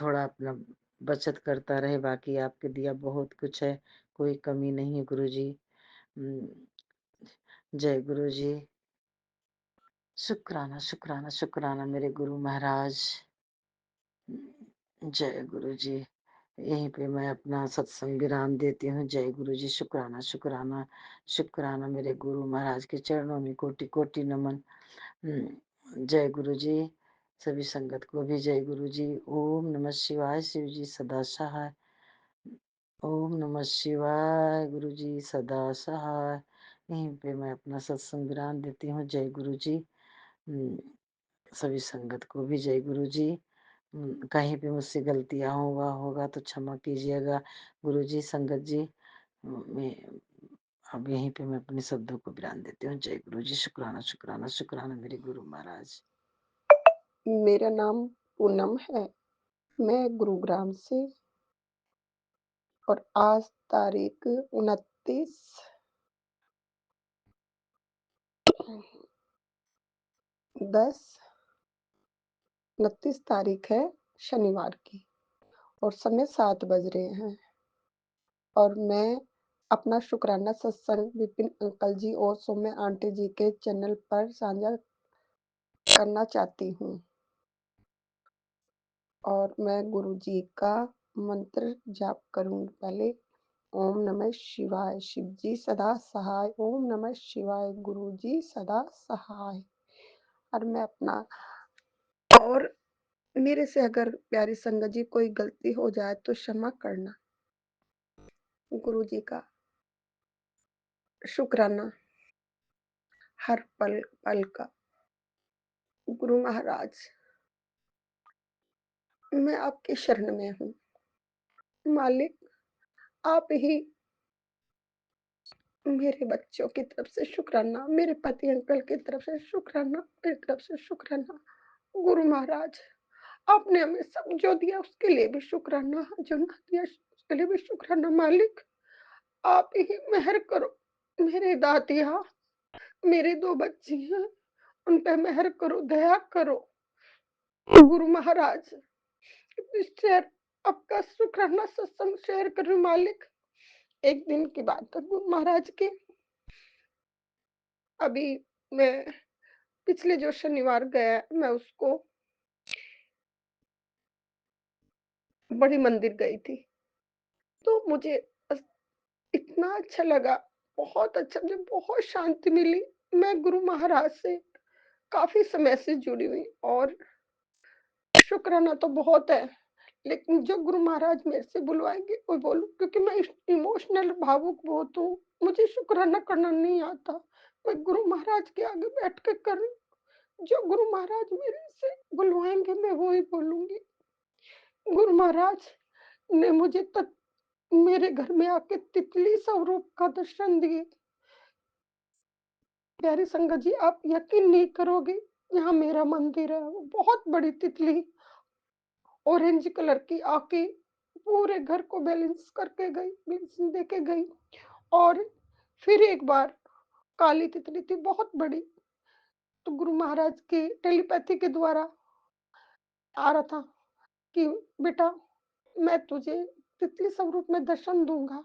थोड़ा अपना बचत करता रहे, बाकी आपके दिया बहुत कुछ है, कोई कमी नहीं है गुरु जी। जय गुरु जी, शुक्राना शुक्राना शुक्राना मेरे गुरु महाराज। जय गुरु जी, यहीं पे मैं अपना सत्संग विराम देती हूँ। जय गुरु जी, शुक्राना शुक्राना शुक्राना मेरे गुरु महाराज के चरणों में कोटि कोटि नमन। जय गुरु जी, सभी संगत को भी जय गुरु जी। ओम नमः शिवाय, शिव जी सदा सहाय। ओम नमः शिवाय, गुरु जी सदा सहाय। यहीं पे मैं अपना सत्संग विराम देती हूँ। जय गुरु जी। सभी संगत को भी जय गुरु जी। कहीं पे मुझसे गलतियां होगा तो क्षमा कीजिएगा गुरु जी। संगत जी, मैं अब यहीं पे मैं अपने शब्दों को विराम देती हूँ। जय गुरु जी, शुक्राना शुक्राना शुक्राना मेरे गुरु महाराज। मेरा नाम पूनम है, मैं गुरुग्राम से, और आज तारीख 29 तारीख है, शनिवार की, और समय 7 बज रहे हैं। और मैं अपना शुक्राना सत्संग विपिन अंकल जी और सौम्य आंटी जी के चैनल पर साझा करना चाहती हूँ। और मैं गुरु जी का मंत्र जाप करूँगी। पहले ओम नमः शिवाय, शिव जी सदा सहाय। ओम नमः शिवाय, गुरु जी सदा सहाय। और मैं अपना, और मेरे से अगर प्यारी संगत जी कोई गलती हो जाए तो क्षमा करना। गुरु जी का शुक्राना हर पल पल का। गुरु महाराज, मैं आपकी शरण में हूँ। मालिक, आप ही मेरे बच्चों की तरफ से शुक्राना, मेरे पति अंकल की तरफ से शुक्राना, मेरी तरफ से शुक्राना। गुरु महाराज, आपने हमें सब जो दिया उसके लिए भी शुक्राना, जो ना दिया उसके लिए भी शुक्राना। मालिक, आप ही मेहर करो। मेरे दातिया, मेरे 2 बच्ची हैं, उन पे मेहर करो, दया करो। गुरु महाराज, शेयर आपका शुक्राना सत्संग शेयर करूं। मालिक, एक दिन की बात है गुरु महाराज की। अभी मैं पिछले जो शनिवार गया, मैं उसको बड़ी मंदिर गई थी, तो मुझे इतना अच्छा लगा, बहुत अच्छा, मुझे बहुत शांति मिली। मैं गुरु महाराज से काफी समय से जुड़ी हुई, और शुक्राना तो बहुत है, लेकिन जो गुरु महाराज मेरे से बुलवाएंगे वो बोलूं, क्योंकि मैं इमोशनल भावुक बहुत हूँ। मुझे शुक्राना करना नहीं आता। मैं गुरु महाराज के आगे बैठ के करूं, जो गुरु महाराज मेरे से बुलवाएंगे मैं वो ही बोलूंगी। गुरु महाराज ने मुझे मेरे घर में आके तितली स्वरूप का दर्शन दिए। प्यारी संगत जी, आप यकीन नहीं करोगे, यहाँ मेरा मंदिर है, वो बहुत बड़ी तितली ऑरेंज कलर की आके पूरे घर को बैलेंस करके गई, बैलेंस देके गई। और फिर एक बार काली तितली थी, बहुत बड़ी, तो गुरु महाराज की टेलीपैथी के द्वारा आ रहा था कि बेटा, मैं तुझे तितली स्वरूप में दर्शन दूंगा।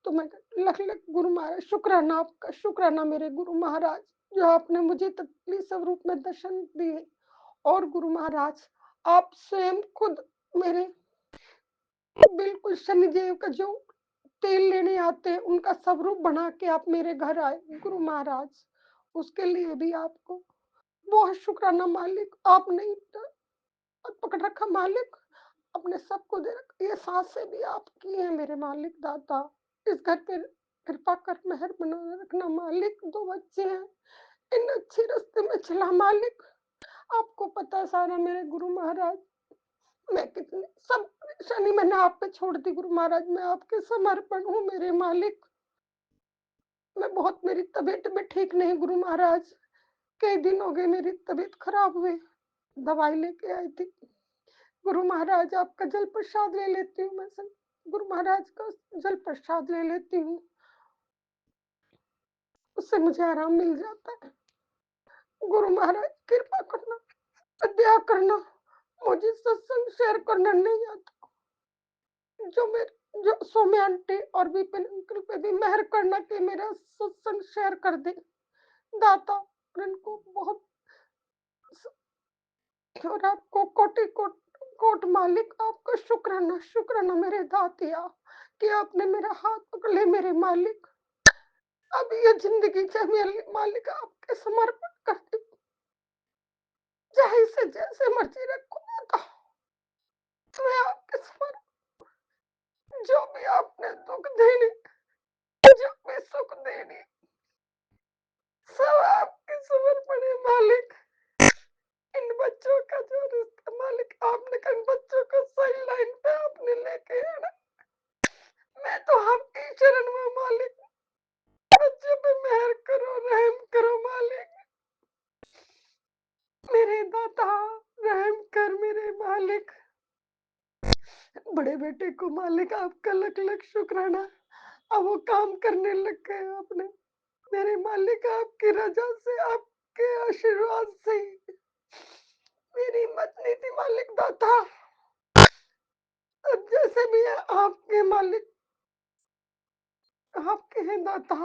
तो मैं लख लख गुरु महाराज, शुक्राना आपका, शुक्राना मेरे गुरु महाराज, जो आपने मुझे तितली स्वरूप में दर्शन दिए। और गुरु महाराज, आप स्वयं खुद मेरे बिल्कुल शनिदेव का जो तेल लेने आते हैं, उनका स्वरूप बना के आप मेरे घर आए, गुरु महाराज। उसके लिए भी आपको बहुत शुक्राना मालिक। आपने इतना पकड़ रखा मालिक, अपने सबको दे रखा। ये सांसें भी आपकी हैं मेरे मालिक दाता। इस घर पे कृपा कर मेहर बनाए रखना मालिक। 2 बच्चे हैं, इन अच्छे रास्ते में चला मालिक। आपको पता है सारा मेरे गुरु महाराज, मैं कितनी सब परेशानी मैंने आप पे छोड़ दी गुरु महाराज। मैं आपके समर्पण हूँ मेरे मालिक। मैं बहुत मेरी तबीयत में ठीक नहीं गुरु महाराज। कई दिन हो गए मेरी तबीयत खराब हुई, दवाई लेके आई थी। गुरु महाराज आपका जल प्रसाद ले लेती हूँ मैं सब। गुरु महाराज का जल प्रसाद ले लेती हूँ, उससे मुझे आराम मिल जाता है। गुरु महाराज कृपा करना, दया करना। मुझे सत्संग शेयर करना नहीं आता। जो मेरे जो सौम्या आंटी और विपिन अंकल पे भी मेहर करना कि मेरा सत्संग शेयर कर दे दाता। और इनको बहुत और आपको कोटि कोट कोट मालिक आपका शुक्राना मेरे दातिया कि आपने मेरा हाथ पकड़ ले मेरे मालिक। अब ये जिंदगी मेरे मालिक आपके समर्पण करती हूँ। चाहे से जैसे मर्जी रखो माता, मैं आपके समर्पण। जो भी आपने दुख देनी, जो भी सुख देनी, सब आपके समर्पण है मालिक। इन बच्चों का जो रिश्ता मालिक आपने इन बच्चों को सही लाइन पे आपने लेके आना। मैं तो आपके चरण में मालिक। बच्चों पे मेहर करो, रहम करो मालिक। मेरे दाता रहम कर मेरे मालिक। बड़े बेटे को मालिक आपका लख लख शुक्राना। अब वो काम करने लग गए अपने मेरे मालिक। आपकी रजा से, आपके आशीर्वाद से मेरी हिम्मत नहीं थी मालिक दाता। अब जैसे भी है आपके मालिक, आपके हैं दाता।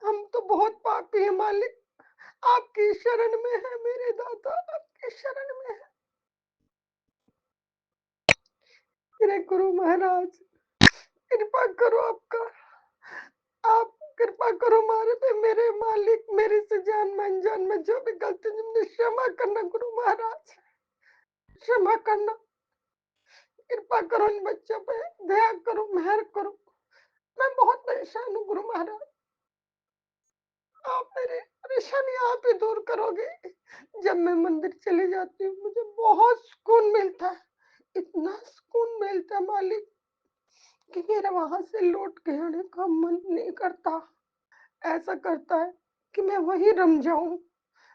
हम तो बहुत पापी हैं मालिक, आपकी शरण में है मेरे दाता, आपकी शरण में है मेरे गुरु महाराज। कृपा करो आपका, आप कृपा करो हमारे पे मेरे मालिक। मेरे से जान में अनजान में जो भी गलती तुमने क्षमा करना गुरु महाराज, क्षमा करना। कृपा करो इन बच्चों पे, दया करो, मेहर करो। मैं बहुत परेशान हूँ गुरु महाराज। आप मेरी परेशानी आप ही दूर करोगे। जब मैं मंदिर चली जाती हूँ मुझे बहुत सुकून मिलता है, इतना सुकून मिलता है मालिक कि मेरा वहां से लौट के आने का मन नहीं करता। ऐसा करता है कि मैं वहीं रम जाऊं,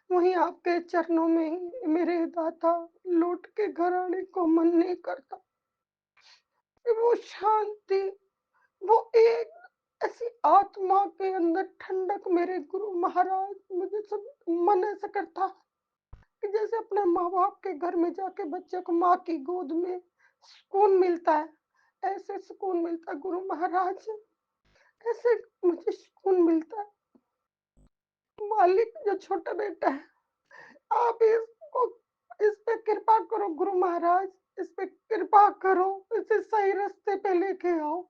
वहीं आपके चरणों में ही मेरे दाता। लौट के घर आने को मन नहीं करता। वो शांति, वो एक ऐसी आत्मा के अंदर ठंडक मेरे गुरु महाराज। मुझे सब मन ऐसा करता कि जैसे अपने माँ बाप के घर में जाके बच्चे को माँ की गोद में सुकून मिलता है, ऐसे सुकून मिलता है गुरु महाराज। ऐसे मुझे सुकून मिलता है मालिक। जो छोटा बेटा है, आप इसको, इस पे कृपा करो गुरु महाराज। इस पे कृपा करो, इसे सही रास्ते पे लेके आओ,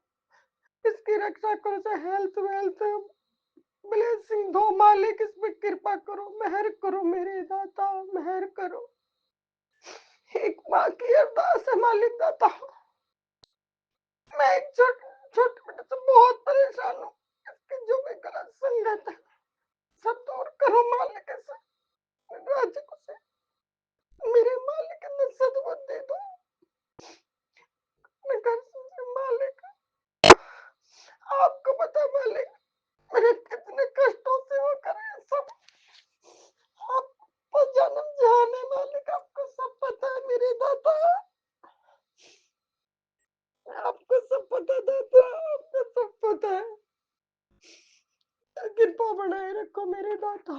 इसकी रक्षा करो। चाहे हेल्थ वेल्थ ब्लेसिंग दो मालिक। इस पे कृपा करो, मेहर करो मेरे दाता, मेहर करो। एक माँ की अरदास है मालिक दाता। मैं एक छोटे बेटे से बहुत परेशान हूँ। इसकी जो भी गलत संगत है सब दूर करो मालिक। इसे राज्य को से मेरे मालिक ने सद्बुद्धि दो। मैं घर से मालिक, आपको पता मालिक मैंने कितने कष्टों से वो करे सब। आपको जन्म जहान है मालिक, आपको सब पता है मेरे दाता। आपको सब पता दाता, आपको सब पता है। कृपा बनाए रखो मेरे दाता।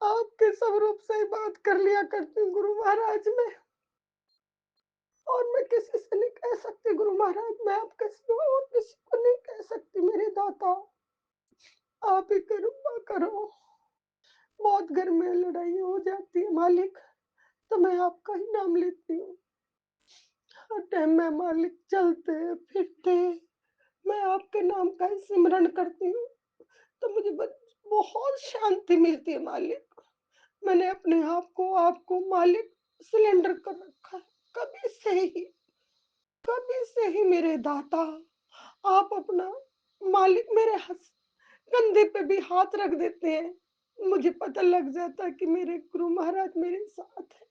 आपके स्वरूप से ही बात कर लिया करती हूँ गुरु महाराज में, और मैं किसी से नहीं कह सकती गुरु महाराज। मैं आपके सिवा और किसी को नहीं कह सकती मेरे दाता। आप ही कृपा करो। बहुत घर में लड़ाई हो जाती है मालिक, तो मैं आपका ही नाम लेती हूँ। हर टाइम मैं मालिक चलते फिरते मैं आपके नाम का ही सिमरन करती हूँ, तो मुझे बहुत शांति मिलती है मालिक। मैंने अपने आप को आपको मालिक सिलेंडर कर रखा है। कभी से ही कभी से ही मेरे दाता, आप अपना मालिक मेरे कंधे पे भी हाथ रख देते हैं, मुझे पता लग जाता है कि मेरे गुरु महाराज मेरे साथ है।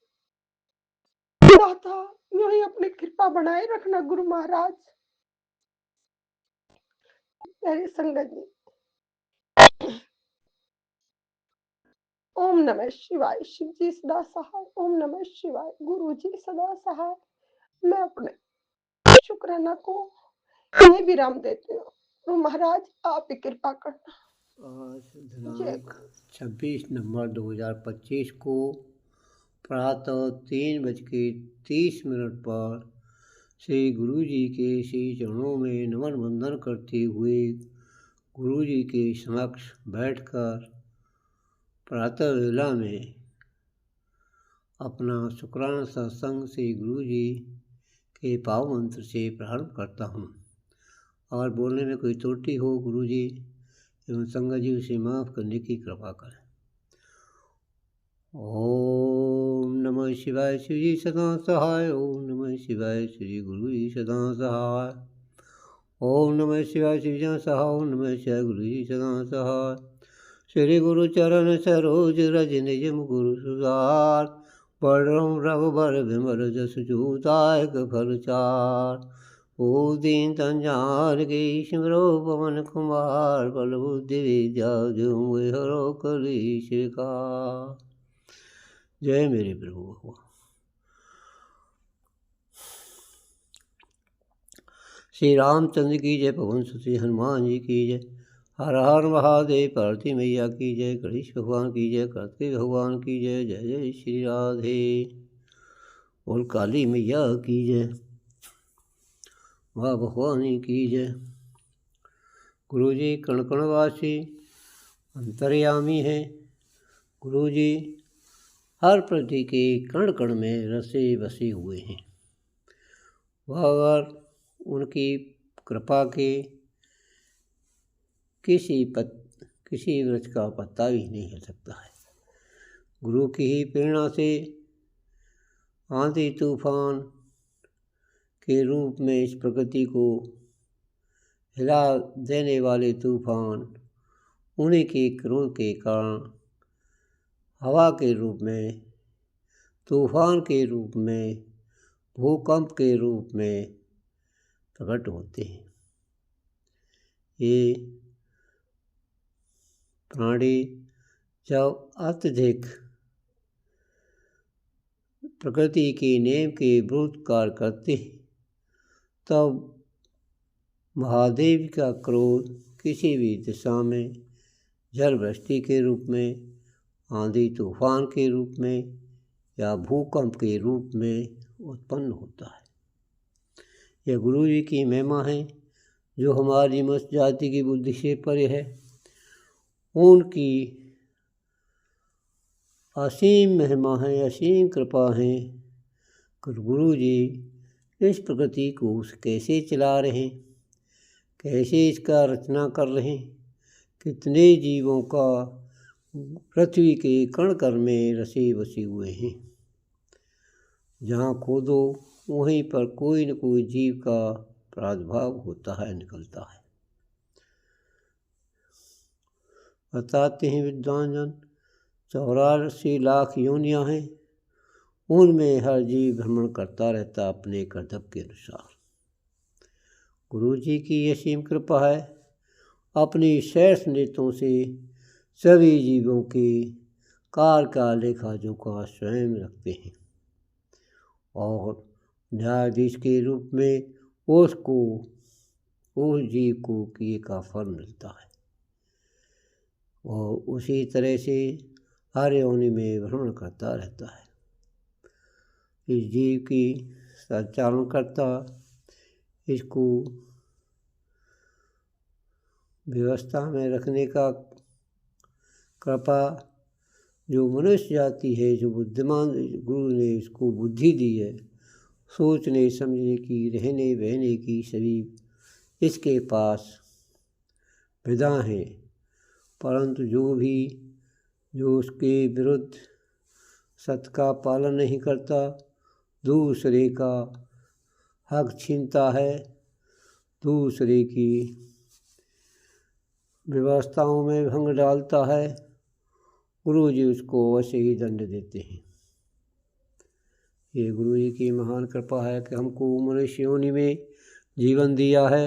दाता, यूं ही अपनी कृपा बनाए रखना गुरु महाराज। प्यारी संगत जी, ओम नमः शिवाय। शिव जी सदा सहाय। ओम नमः शिवाय। गुरु जी सदा सहाय। मैं अपने शुक्राना को यही विराम देती हूँ। गुरु महाराज आप ही कृपा करना। आज जय दिनांक गुरु। 26 नवंबर 2025 को प्रातः 3:30 पर श्री गुरु जी के श्री चरणों में नमन वंदन करते हुए गुरु जी के समक्ष बैठकर प्रातः वेला में अपना शुक्राना सत्संग श्री गुरु जी के पाव मंत्र से प्रारंभ करता हूँ और बोलने में कोई त्रुटि हो गुरु जी एवं संगत जी उसे माफ़ करने की कृपा करें। ओम नमः शिवाय। शिव जी सदा सहाय। ओम नमः शिवाय। श्री गुरु जी सदा सहाय। ओम नमः शिवाय। शिव जी सहाय। ओम नमः शिवाय। गुरु जी सदा सहाय। श्री गुरु चरण सरोज रज निज गुरु सुधार बड़म रघुबर विमल जस जूदायक फल चार ओ दीन तंजान के सिमरो पवन कुमार बल बुद्धि विद्या जो हरो कली श्रीकार। जय मेरे प्रभु भगवान। श्री रामचंद्र की जय। पवन सुत हनुमान जी की जय। हर हर महादेव। पार्वती मैया की जय। गणेश भगवान की जय। कार्तिक भगवान की जय। जय जय श्री राधे। और काली मैया की जय। माँ भगवानी की जय। गुरु जी कण कणवासी अंतर्यामी हैं। गुरु जी हर प्रति के कण कण में रसे बसे हुए हैं। वह अगर उनकी कृपा के किसी वृक्ष का पत्ता भी नहीं हिल सकता है। गुरु की ही प्रेरणा से आंधी तूफान के रूप में इस प्रकृति को हिला देने वाले तूफान उन्हीं के क्रोध के कारण हवा के रूप में, तूफान के रूप में, भूकंप के रूप में प्रकट होते हैं। ये प्राणी जब अत्यधिक प्रकृति के नियम के विरुद्ध कार्य करते हैं तब महादेव का क्रोध किसी भी दिशा में जल वृष्टि के रूप में, आंधी तूफान के रूप में या भूकंप के रूप में उत्पन्न होता है। यह गुरु जी की महिमा है जो हमारी मनुष्य जाति की बुद्धि से परे है। उनकी असीम महिमा है, असीम कृपा है। गुरु जी इस प्रकृति को कैसे चला रहे हैं, कैसे इसका रचना कर रहे हैं, कितने जीवों का पृथ्वी के कण कण में रसे बसे हुए हैं। जहाँ खोदो वहीं पर कोई न कोई जीव का प्रादुर्भाव होता है, निकलता है। बताते हैं विद्वान जन 84 लाख योनियाँ हैं, उनमें हर जीव भ्रमण करता रहता अपने कर्तव्य के अनुसार। गुरु जी की असीम कृपा है। अपनी शेष नेत्रों से सभी जीवों के कार्य का लेखा जोखा स्वयं रखते हैं और न्यायाधीश के रूप में उस जीव को किए का फल मिलता है और उसी तरह से हर योनि में भ्रमण करता रहता है। इस जीव की संचालन करता, इसको व्यवस्था में रखने का कृपा जो मनुष्य जाति है, जो बुद्धिमान गुरु ने इसको बुद्धि दी है, सोचने समझने की, रहने बहने की सभी इसके पास विधा हैं, परंतु जो उसके विरुद्ध सत्य का पालन नहीं करता, दूसरे का हक छीनता है, दूसरे की व्यवस्थाओं में भंग डालता है, गुरु जी उसको वैसे ही दंड देते हैं। ये गुरु जी की महान कृपा है कि हमको मनुष्य योनि में जीवन दिया है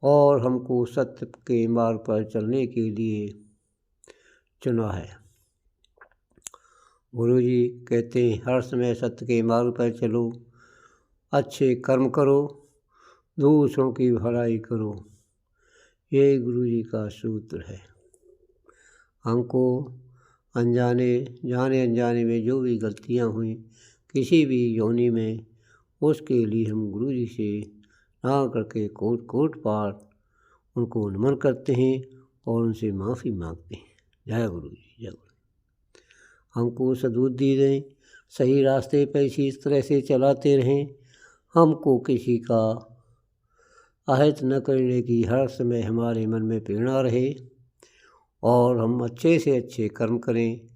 और हमको सत्य के मार्ग पर चलने के लिए चुना है। गुरु जी कहते हैं हर समय सत्य के मार्ग पर चलो, अच्छे कर्म करो, दूसरों की भलाई करो। ये गुरु जी का सूत्र है। हमको जाने अनजाने में जो भी गलतियाँ हुई किसी भी योनि में, उसके लिए हम गुरु जी से ना करके कोट पार उनको नमन करते हैं और उनसे माफ़ी मांगते हैं। जय गुरु जी, जय गुरु। हमको सद्बुद्धि दें, सही रास्ते पर इसी तरह से चलाते रहें। हमको किसी का अहित न करने की हर समय हमारे मन में प्रेरणा रहे और हम अच्छे से अच्छे कर्म करें।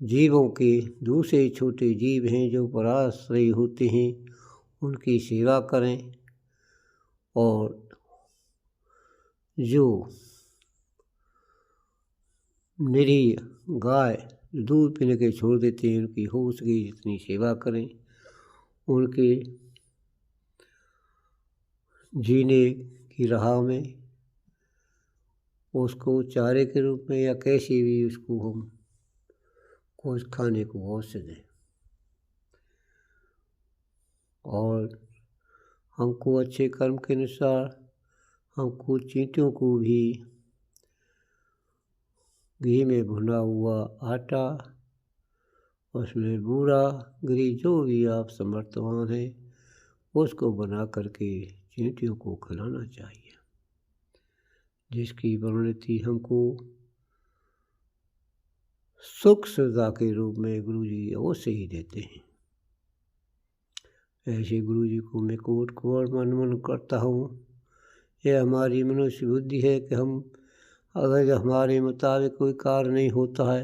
जीवों के दूसरे छोटे जीव हैं जो पराश्रयी होते हैं, उनकी सेवा करें और जो निरीह गाय दूध पीने के छोड़ देते हैं, उनकी हो सके जितनी सेवा करें। उनके जीने की राह में उसको चारे के रूप में या कैसे भी उसको हम कुछ खाने को अवश्य दें। और हमको अच्छे कर्म के अनुसार हमको चींटियों को भी घी में भुना हुआ आटा, उसमें बूरा घी जो भी आप समर्थवान हैं उसको बना करके चींटियों को खिलाना चाहिए, जिसकी परिणति हमको सुख सुविधा के रूप में गुरु जी अवश्य ही देते हैं। ऐसे गुरु जी को मैं कोट मन करता हूँ। यह हमारी मनुष्य बुद्धि है कि हम अगर हमारे मुताबिक कोई कार्य नहीं होता है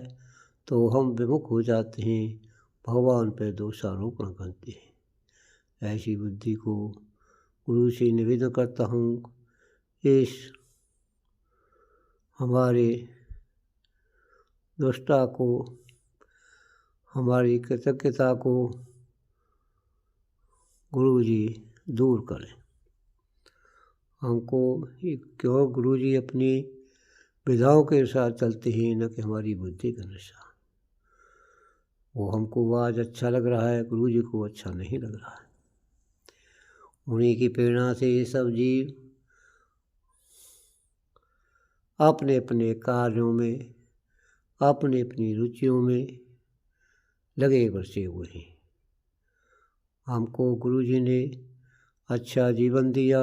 तो हम विमुख हो जाते हैं, भगवान पर दोषारोपण करते हैं। ऐसी बुद्धि को गुरु से निवेदन करता हूँ। इस हमारे दुष्टता को, हमारी कृतज्ञता को गुरु जी दूर करें। हमको क्यों गुरु जी अपनी विधाओं के अनुसार चलते हैं, न कि हमारी बुद्धि के अनुसार। वो हमको आज अच्छा लग रहा है, गुरु जी को अच्छा नहीं लग रहा है। उन्हीं की प्रेरणा से ये सब जीव अपने अपने कार्यों में, अपनी अपनी रुचियों में लगे बसे हुए हैं। हमको गुरु जी ने अच्छा जीवन दिया,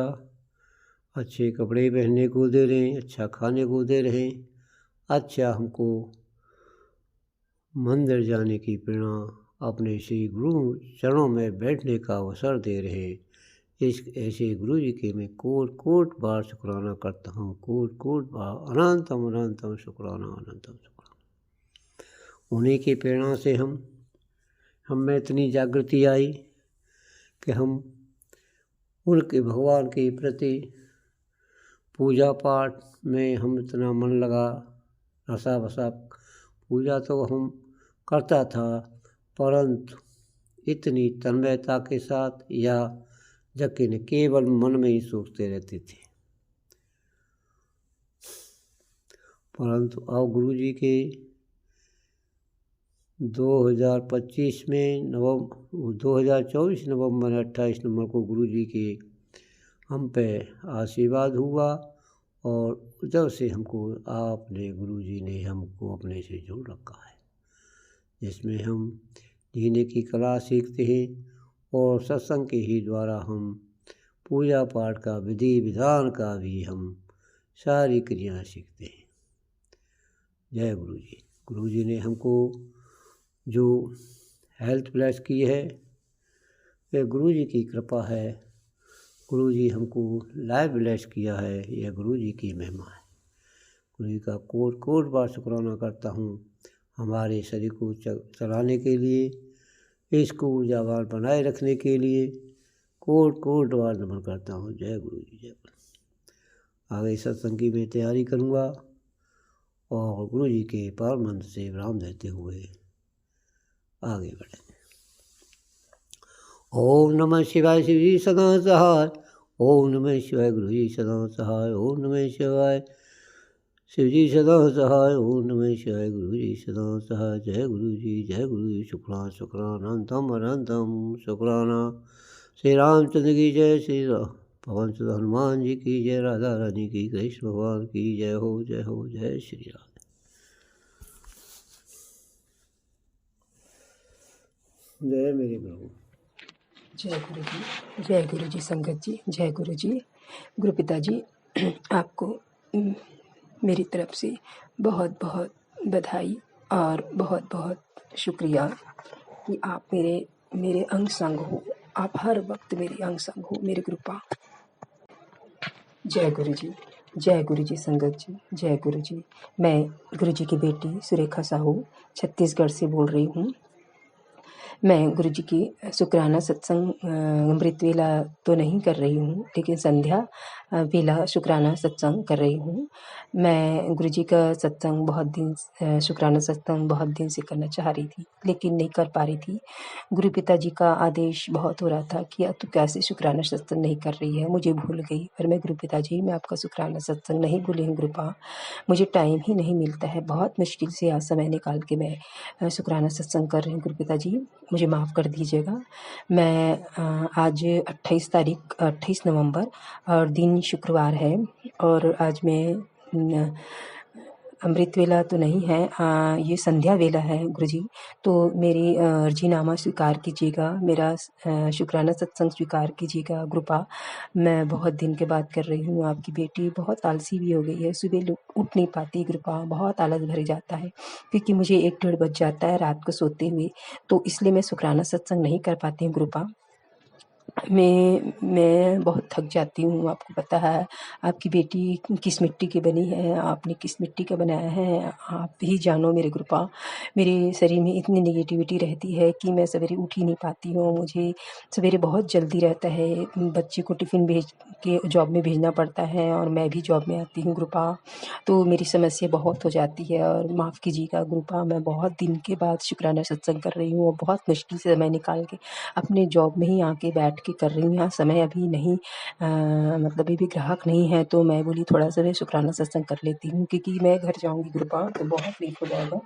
अच्छे कपड़े पहनने को दे रहे हैं, अच्छा खाने को दे रहे हैं, अच्छा हमको मंदिर जाने की प्रेरणा, अपने श्री गुरु चरणों में बैठने का अवसर दे रहे हैं। इस ऐसे गुरु जी के मैं कोट बार शुक्राना करता हूँ, कोट बार अनंतम शुक्राना, अनंतम शुक्राना। उन्हीं की प्रेरणा से हम में इतनी जागृति आई कि हम उनके भगवान के प्रति पूजा पाठ में हम इतना मन लगा, रसा बसा। पूजा तो हम करता था, परंतु इतनी तन्मयता के साथ या जबकि न केवल मन में ही सोचते रहते थे। परंतु अब गुरु जी के 2024 नवंबर 28 नवंबर को गुरु जी के हम पे आशीर्वाद हुआ और जब से हमको आपने गुरु जी ने हमको अपने से जोड़ रखा है, जिसमें हम जीने की कला सीखते हैं और सत्संग के ही द्वारा हम पूजा पाठ का विधि विधान का भी हम सारी क्रियाएं सीखते हैं। जय गुरु जी। गुरु जी ने हमको जो हेल्थ प्लस की है, ये गुरु जी की कृपा है। गुरु जी हमको लाइव ब्लेस किया है, यह गुरु जी की महिमा है। गुरु जी का कोट कोट बार शुक्राना करता हूँ हमारे शरीर को चलाने के लिए, इसको ऊर्जावान बनाए रखने के लिए कोट कोट बार नमन करता हूँ। जय गुरु जी, जय गुरु। आगे सत्संग की मैं तैयारी करूँगा और गुरु जी के पार मंत्र से विराम देते हुए आगे बढ़ेंगे। ओम नमः शिवाय, शिव जी सदा सहाय। ओम नमः शिवाय, गुरु जी सदा सहाय। ओम नमः शिवाय, शिव जी सदा सहाय। ओम नमः शिवाय, गुरु जी सदा सहाय। जय गुरु जी, जय गुरु जी। शुक्रान शुक्रान अनंतम अनंतम शुक्राना। श्री रामचंद्र की जय, श्री पवन सुत हनुमान जी की जय, राधा रानी की, कृष्ण भगवान की जय हो, जय हो, जय श्री राम। जय मेरे प्रभु। जय गुरु जी संगत जी, जय गुरु जी। गुरु पिता जी, आपको मेरी तरफ से बहुत बहुत बधाई और बहुत बहुत शुक्रिया कि आप मेरे अंग संग हो। आप हर वक्त मेरे अंग संग हो, मेरे कृपा। जय गुरु जी, जय गुरु जी संगत जी, जय गुरु जी। मैं गुरु जी की बेटी सुरेखा साहू छत्तीसगढ़ से बोल रही हूँ। मैं गुरु जी की शुक्राना सत्संग अमृत वेला तो नहीं कर रही हूँ, लेकिन संध्या वेला शुक्राना सत्संग कर रही हूँ। मैं गुरु जी का सत्संग शुक्राना सत्संग बहुत दिन से करना चाह रही थी, लेकिन नहीं कर पा रही थी। गुरु पिता जी का आदेश बहुत हो रहा था कि तू कैसे शुक्राना सत्संग नहीं कर रही है, मुझे भूल गई। पर मैं गुरु पिता जी, मैं आपका शुक्राना सत्संग नहीं भूली हूँ कृपा। मुझे टाइम ही नहीं मिलता है, बहुत मुश्किल से आज समय निकाल के मैं शुक्राना सत्संग कर रही हूँ। गुरु पिता जी मुझे माफ़ कर दीजिएगा। मैं आज 28 नवंबर और दिन शुक्रवार है, और आज मैं अमृत वेला तो नहीं है, ये संध्या वेला है गुरु जी। तो मेरी अर्जीनामा स्वीकार कीजिएगा, मेरा शुक्राना सत्संग स्वीकार कीजिएगा कृपा। मैं बहुत दिन के बाद कर रही हूँ। आपकी बेटी बहुत आलसी भी हो गई है, सुबह उठ नहीं पाती कृपा, बहुत आलस भर जाता है, क्योंकि मुझे 1-1:30 बज जाता है रात को सोते हुए, तो इसलिए मैं शुक्राना सत्संग नहीं कर पाती हूँ कृपा। मैं बहुत थक जाती हूँ। आपको पता है आपकी बेटी किस मिट्टी की बनी है, आपने किस मिट्टी का बनाया है, आप ही जानो मेरे कृपा। मेरे शरीर में इतनी नेगेटिविटी रहती है कि मैं सवेरे उठ ही नहीं पाती हूँ। मुझे सवेरे बहुत जल्दी रहता है, बच्चे को टिफ़िन भेज के जॉब में भेजना पड़ता है, और मैं भी जॉब में आती हूँ कृपा, तो मेरी समस्या बहुत हो जाती है। और माफ़ कीजिएगा कृपा, मैं बहुत दिन के बाद शुक्राना सत्संग कर रही हूँ, और बहुत मुश्किल से समय निकाल के अपने जॉब में ही आके बैठ के कर रही हूँ। यहाँ समय अभी नहीं, मतलब अभी भी ग्राहक नहीं है, तो मैं बोली थोड़ा सा मैं शुक्राना सत्संग कर लेती हूँ, क्योंकि मैं घर जाऊँगी कृपा तो बहुत लेट हो जाएगा,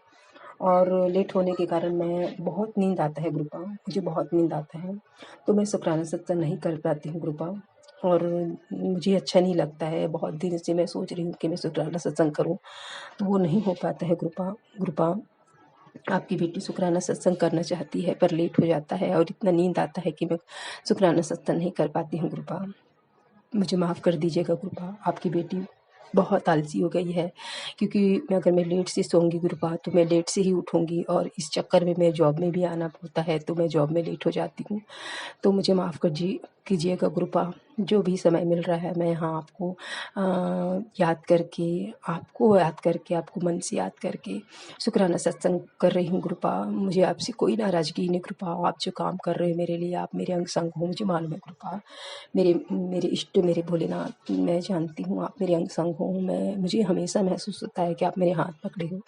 और लेट होने के कारण मैं बहुत नींद आता है कृपा, मुझे बहुत नींद आता है, तो मैं शुक्राना सत्संग नहीं कर पाती हूँ कृपा, और मुझे अच्छा नहीं लगता है। बहुत दिन से मैं सोच रही हूँ कि मैं शुक्राना सत्संग करूँ, तो वो नहीं हो पाता है कृपा। आपकी बेटी शुक्राना सत्संग करना चाहती है, पर लेट हो जाता है, और इतना नींद आता है कि मैं शुक्राना सत्संग नहीं कर पाती हूँ कृपा। मुझे माफ़ कर दीजिएगा कृपा। आपकी बेटी बहुत आलसी हो गई है, क्योंकि अगर मैं लेट से सोऊंगी कृपा तो मैं लेट से ही उठूंगी, और इस चक्कर में मैं जॉब में भी आना होता है, तो मैं जॉब में लेट हो जाती हूँ। तो मुझे माफ़ कीजिएगा कृपा। जो भी समय मिल रहा है मैं यहाँ आपको याद करके आपको मन से याद करके शुक्राना सत्संग कर रही हूँ कृपा। मुझे आपसे कोई नाराज़गी नहीं कृपा। आप जो काम कर रहे हो मेरे लिए, आप मेरे अंग संग हो, मुझे मालूम है कृपा। मेरे इष्ट मेरे भोलेनाथ, मैं जानती हूँ आप मेरे अंग संग हो। मुझे हमेशा महसूस होता है कि आप मेरे हाथ पकड़े हो,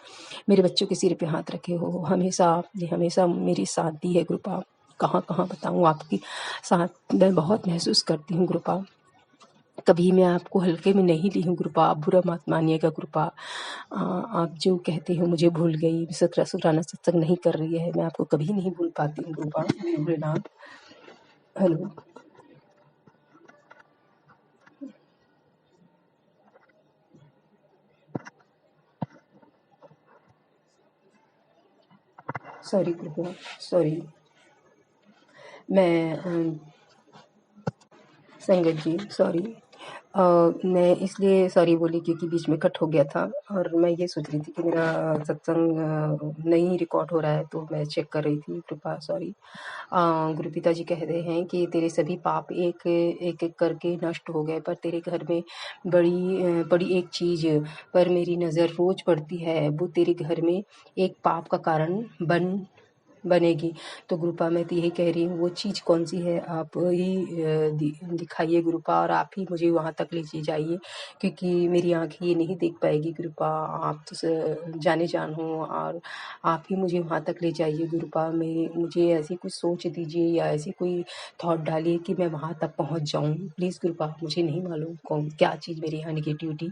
मेरे बच्चों के सिर पे हाथ रखे हो, हमेशा आपने हमेशा मेरी साथ दी है कृपा। कहाँ कहाँ बताऊँ, आपकी साथ मैं बहुत महसूस करती हूँ कृपा। कभी मैं आपको हल्के में नहीं ली हूँ कृपा, आप बुरा मत मानिएगा कृपा। आप जो कहते हो मुझे भूल गई, शुक्राना सत्संग नहीं कर रही है, मैं आपको कभी नहीं भूल पाती हूँ कृपा। भोलेनाथ, हेलो, सॉरी कृपा, सॉरी। मैं संगत जी सॉरी। मैं इसलिए सॉरी बोली क्योंकि बीच में कट हो गया था और मैं ये सोच रही थी कि मेरा सत्संग नहीं रिकॉर्ड हो रहा है, तो मैं चेक कर रही थी। कृपा सॉरी। गुरु पिताजी कहते हैं कि तेरे सभी पाप एक एक करके नष्ट हो गए, पर तेरे घर में बड़ी एक चीज़ पर मेरी नज़र रोज पड़ती है, वो तेरे घर में एक पाप का कारण बनेगी। तो गुरुपा मैं तो यही कह रही हूँ, वो चीज़ कौन सी है आप ही दिखाइए गुरुपा, और आप ही मुझे वहाँ तक ले जाइए, क्योंकि मेरी आँखें ये नहीं देख पाएगी गुरुपा। आप तो जाने जान हो और आप ही मुझे वहाँ तक ले जाइए गुरुपा। मुझे ऐसी कुछ सोच दीजिए या ऐसी कोई थॉट डालिए कि मैं वहाँ तक पहुँच जाऊँ। प्लीज़ गुरुपा, मुझे नहीं मालूम कौन क्या चीज़ मेरे यहाँ निगेटिविटी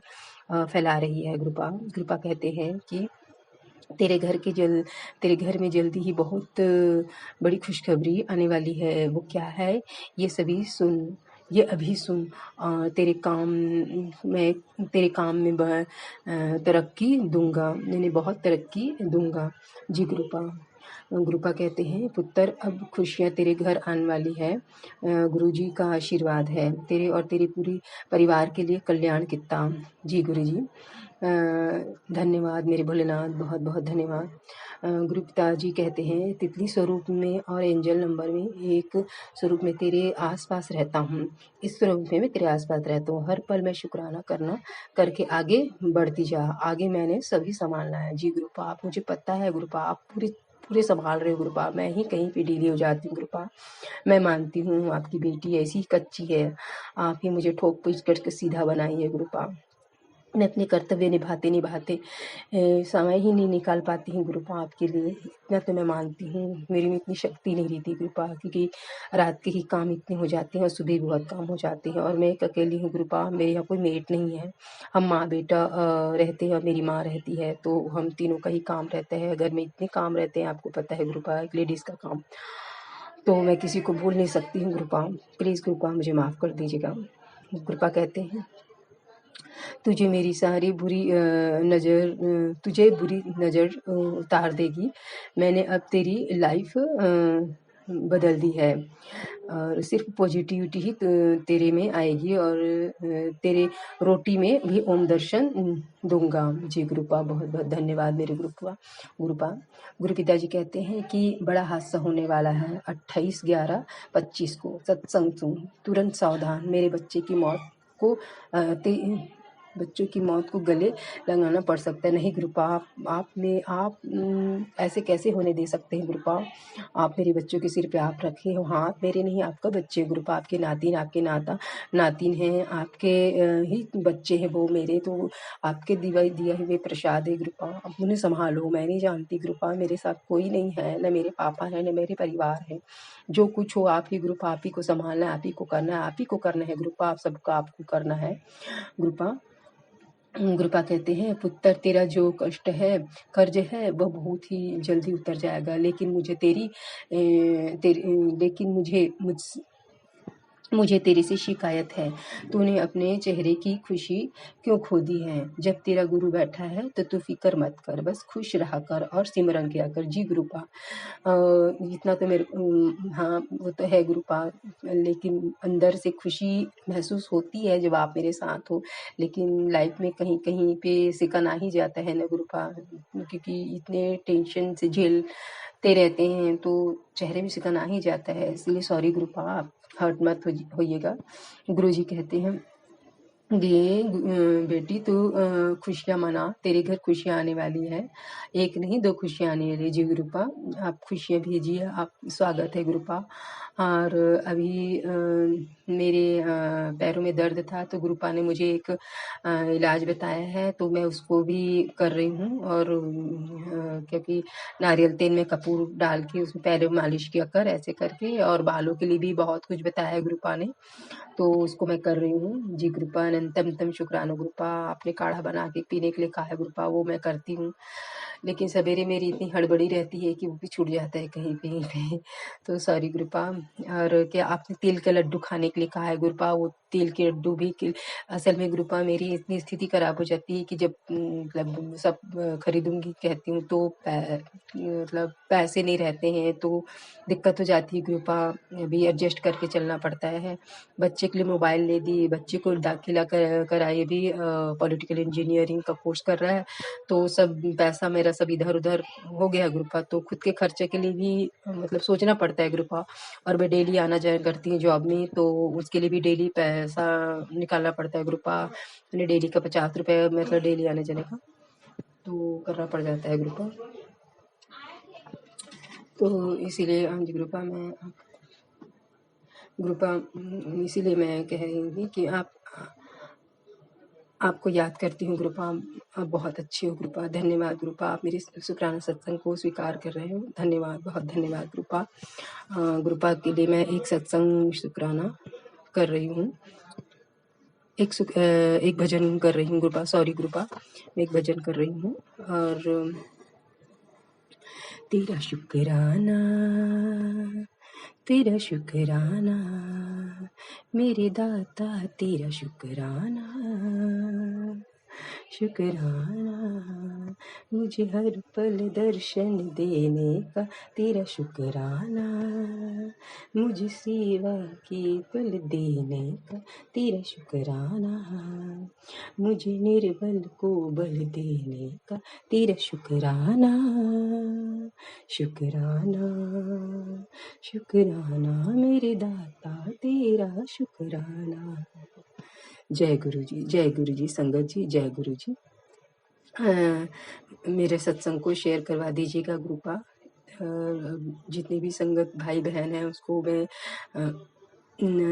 फैला रही है गुरुपा। गुरुपा कहते हैं कि तेरे घर में जल्दी ही बहुत बड़ी खुशखबरी आने वाली है। वो क्या है, ये अभी सुन। तेरे काम में तरक्की दूंगा, मैंने बहुत तरक्की दूंगा। जी गुरुपा कहते हैं, पुत्र अब खुशियाँ तेरे घर आने वाली है। गुरुजी का आशीर्वाद है तेरे और तेरे पूरी परिवार के लिए कल्याण कितना। जी गुरुजी धन्यवाद मेरे भोलेनाथ, बहुत बहुत धन्यवाद। गुरु पिताजी कहते हैं, तितली स्वरूप में और एंजल नंबर में एक स्वरूप में तेरे आसपास रहता हूँ। इस स्वरूप में मैं तेरे आसपास रहता हूँ। हर पल मैं शुक्राना करके आगे बढ़ती जा। आगे मैंने सभी संभालना है। जी गुरुपा, आप मुझे पता है गुरुपा, आप पूरे संभाल रहे हो गुरुपा। मैं ही कहीं पे ढीली हो जाती हूँ गुरुपा। मैं मानती हूँ आपकी बेटी ऐसी कच्ची है, आप ही मुझे ठोक पीट करके सीधा बनाइए गुरुपा। मैं अपने कर्तव्य निभाते समय ही नहीं निकाल पाती हूँ गुरुपा आपके लिए। इतना तो मैं मानती हूँ, मेरी में इतनी शक्ति नहीं रहती गुरुपा, क्योंकि रात के ही काम इतने हो जाते हैं और सुबह भी बहुत काम हो जाते हैं, और मैं एक अकेली हूँ गुरुपा। मेरे यहाँ कोई मेट नहीं है। हम माँ बेटा रहते हैं और मेरी माँ रहती है, तो हम तीनों का ही काम रहता है। घर में इतने काम रहते हैं, आपको पता है गुरुपा, एक लेडीज़ का काम, तो मैं किसी को बोल नहीं सकती हूँ गुरुपा। प्लीज़ गुरुपा मुझे माफ़ कर दीजिएगा। गुरुपा कहते हैं, तुझे बुरी नज़र उतार देगी। मैंने अब तेरी लाइफ बदल दी है और सिर्फ पॉजिटिविटी ही तेरे में आएगी, और तेरे रोटी में भी ओम दर्शन दूंगा। जी गुरुपा, बहुत बहुत धन्यवाद मेरे गुरुपा। गुरु पिताजी कहते हैं कि बड़ा हादसा होने वाला है 28/11/25 को। सत्संग सुन, तुरंत सावधान। मेरे बच्चों की मौत को गले लगाना पड़ सकता है। नहीं गुरुपा, आप ऐसे कैसे होने दे सकते हैं गुरुपा। आप मेरे बच्चों के सिर पे आप रखे हो हाथ, मेरे नहीं, आपका बच्चे गुरुपा। आपके नातिन हैं, आपके ही बच्चे हैं वो मेरे, तो आपके दिया हुए प्रसाद है गुरुपा। आप उन्हें संभालो। मैं नहीं जानती गुरुपा, मेरे साथ कोई नहीं है, न मेरे पापा है न मेरे परिवार है। जो कुछ हो आप ही गुरुपा, आप ही को संभालना है, आप ही को करना है गुरुपा। आप सबका आपको करना है गुरुपा। गुरुपा कहते हैं, पुत्र तेरा जो कर्ज है वह बहुत ही जल्दी उतर जाएगा, लेकिन मुझे तेरे से शिकायत है। तूने अपने चेहरे की खुशी क्यों खो दी है। जब तेरा गुरु बैठा है तो तू फिक्र मत कर, बस खुश रहा कर और सिमरन किया कर। जी गुरुपा, इतना तो मेरे हाँ वो तो है गुरुपा, लेकिन अंदर से खुशी महसूस होती है जब आप मेरे साथ हो, लेकिन लाइफ में कहीं कहीं पे सिकन आ ही जाता है ना गुरुपा, क्योंकि इतने टेंशन से झेलते रहते हैं तो चेहरे में सिकन आ ही जाता है। इसलिए सॉरी गुरुपा, आप हर्ट मत होइएगा। गुरुजी कहते हैं, ये बेटी तू खुशियाँ मना, तेरे घर खुशियाँ आने वाली है। एक नहीं 2 खुशियाँ आने वाली है। जी गुरुपा, आप खुशियाँ भेजिए, आप स्वागत है गुरुपा। और अभी मेरे पैरों में दर्द था तो गुरुपा ने मुझे एक इलाज बताया है, तो मैं उसको भी कर रही हूँ। और क्योंकि नारियल तेल में कपूर डाल के उसमें पैरों में मालिश किया कर, ऐसे करके, और बालों के लिए भी बहुत कुछ बताया है गुरुपा ने, तो उसको मैं कर रही हूँ। जी गुरुपा, अनंतम शुक्राना गुरुपा। आपने काढ़ा बना के पीने के लिए कहा है गुरुपा, वो मैं करती हूँ, लेकिन सवेरे मेरी इतनी हड़बड़ी रहती है कि वो भी छूट जाता है कहीं पे तो सॉरी गुरुपा। और क्या आपने तिल के लड्डू खाने के लिए कहा है गुरुपा, वो तेल के लड्डू भी असल में ग्रुपा मेरी इतनी स्थिति खराब हो जाती है कि जब मतलब सब खरीदूंगी कहती हूँ तो मतलब पैसे नहीं रहते हैं तो दिक्कत हो जाती है। ग्रुपा भी एडजस्ट करके चलना पड़ता है। बच्चे के लिए मोबाइल ले दी, बच्चे को दाखिला कराए भी पॉलिटिकल इंजीनियरिंग का कोर्स कर रहा है तो सब पैसा मेरा सब इधर उधर हो गया ग्रुपा। तो खुद के खर्चे के लिए भी मतलब सोचना पड़ता है ग्रुपा। और मैं डेली आना जाना करती हूँ जॉब में तो उसके लिए भी डेली पैसा निकालना पड़ता है ग्रुपा। मैंने डेली का 50 रुपये मतलब डेली आने जाने का तो करना पड़ जाता है ग्रुपा। तो इसीलिए हाँ जी ग्रुपा इसीलिए मैं कह रही हूँ कि आपको याद करती हूँ ग्रुपा। आप बहुत अच्छी हो ग्रुपा। धन्यवाद ग्रुपा, आप मेरे शुक्राना सत्संग को स्वीकार कर रहे हो। धन्यवाद, बहुत धन्यवाद ग्रुपा। ग्रुपा के लिए मैं एक सत्संग शुक्राना कर रही हूँ। एक भजन कर रही हूँ ग्रुपा। सॉरी ग्रुपा, मैं एक भजन कर रही हूँ। और तेरा शुक्राना मेरे दाता, तेरा शुक्राना मुझे हर पल दर्शन देने का, तेरा शुक्राना मुझे सेवा के पल देने का, तेरा शुक्राना मुझे निर्बल को बल देने का, तेरा शुक्राना मेरे दाता, तेरा शुक्राना। जय गुरु जी, संगत जी, जय गुरु जी। मेरे सत्संग को शेयर करवा दीजिएगा ग्रुपा। जितने भी संगत भाई बहन हैं उसको मैं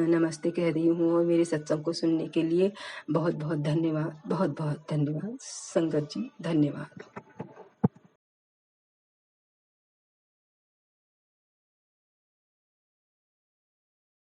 नमस्ते कह रही हूँ। और मेरे सत्संग को सुनने के लिए बहुत बहुत धन्यवाद, बहुत बहुत धन्यवाद संगत जी, धन्यवाद।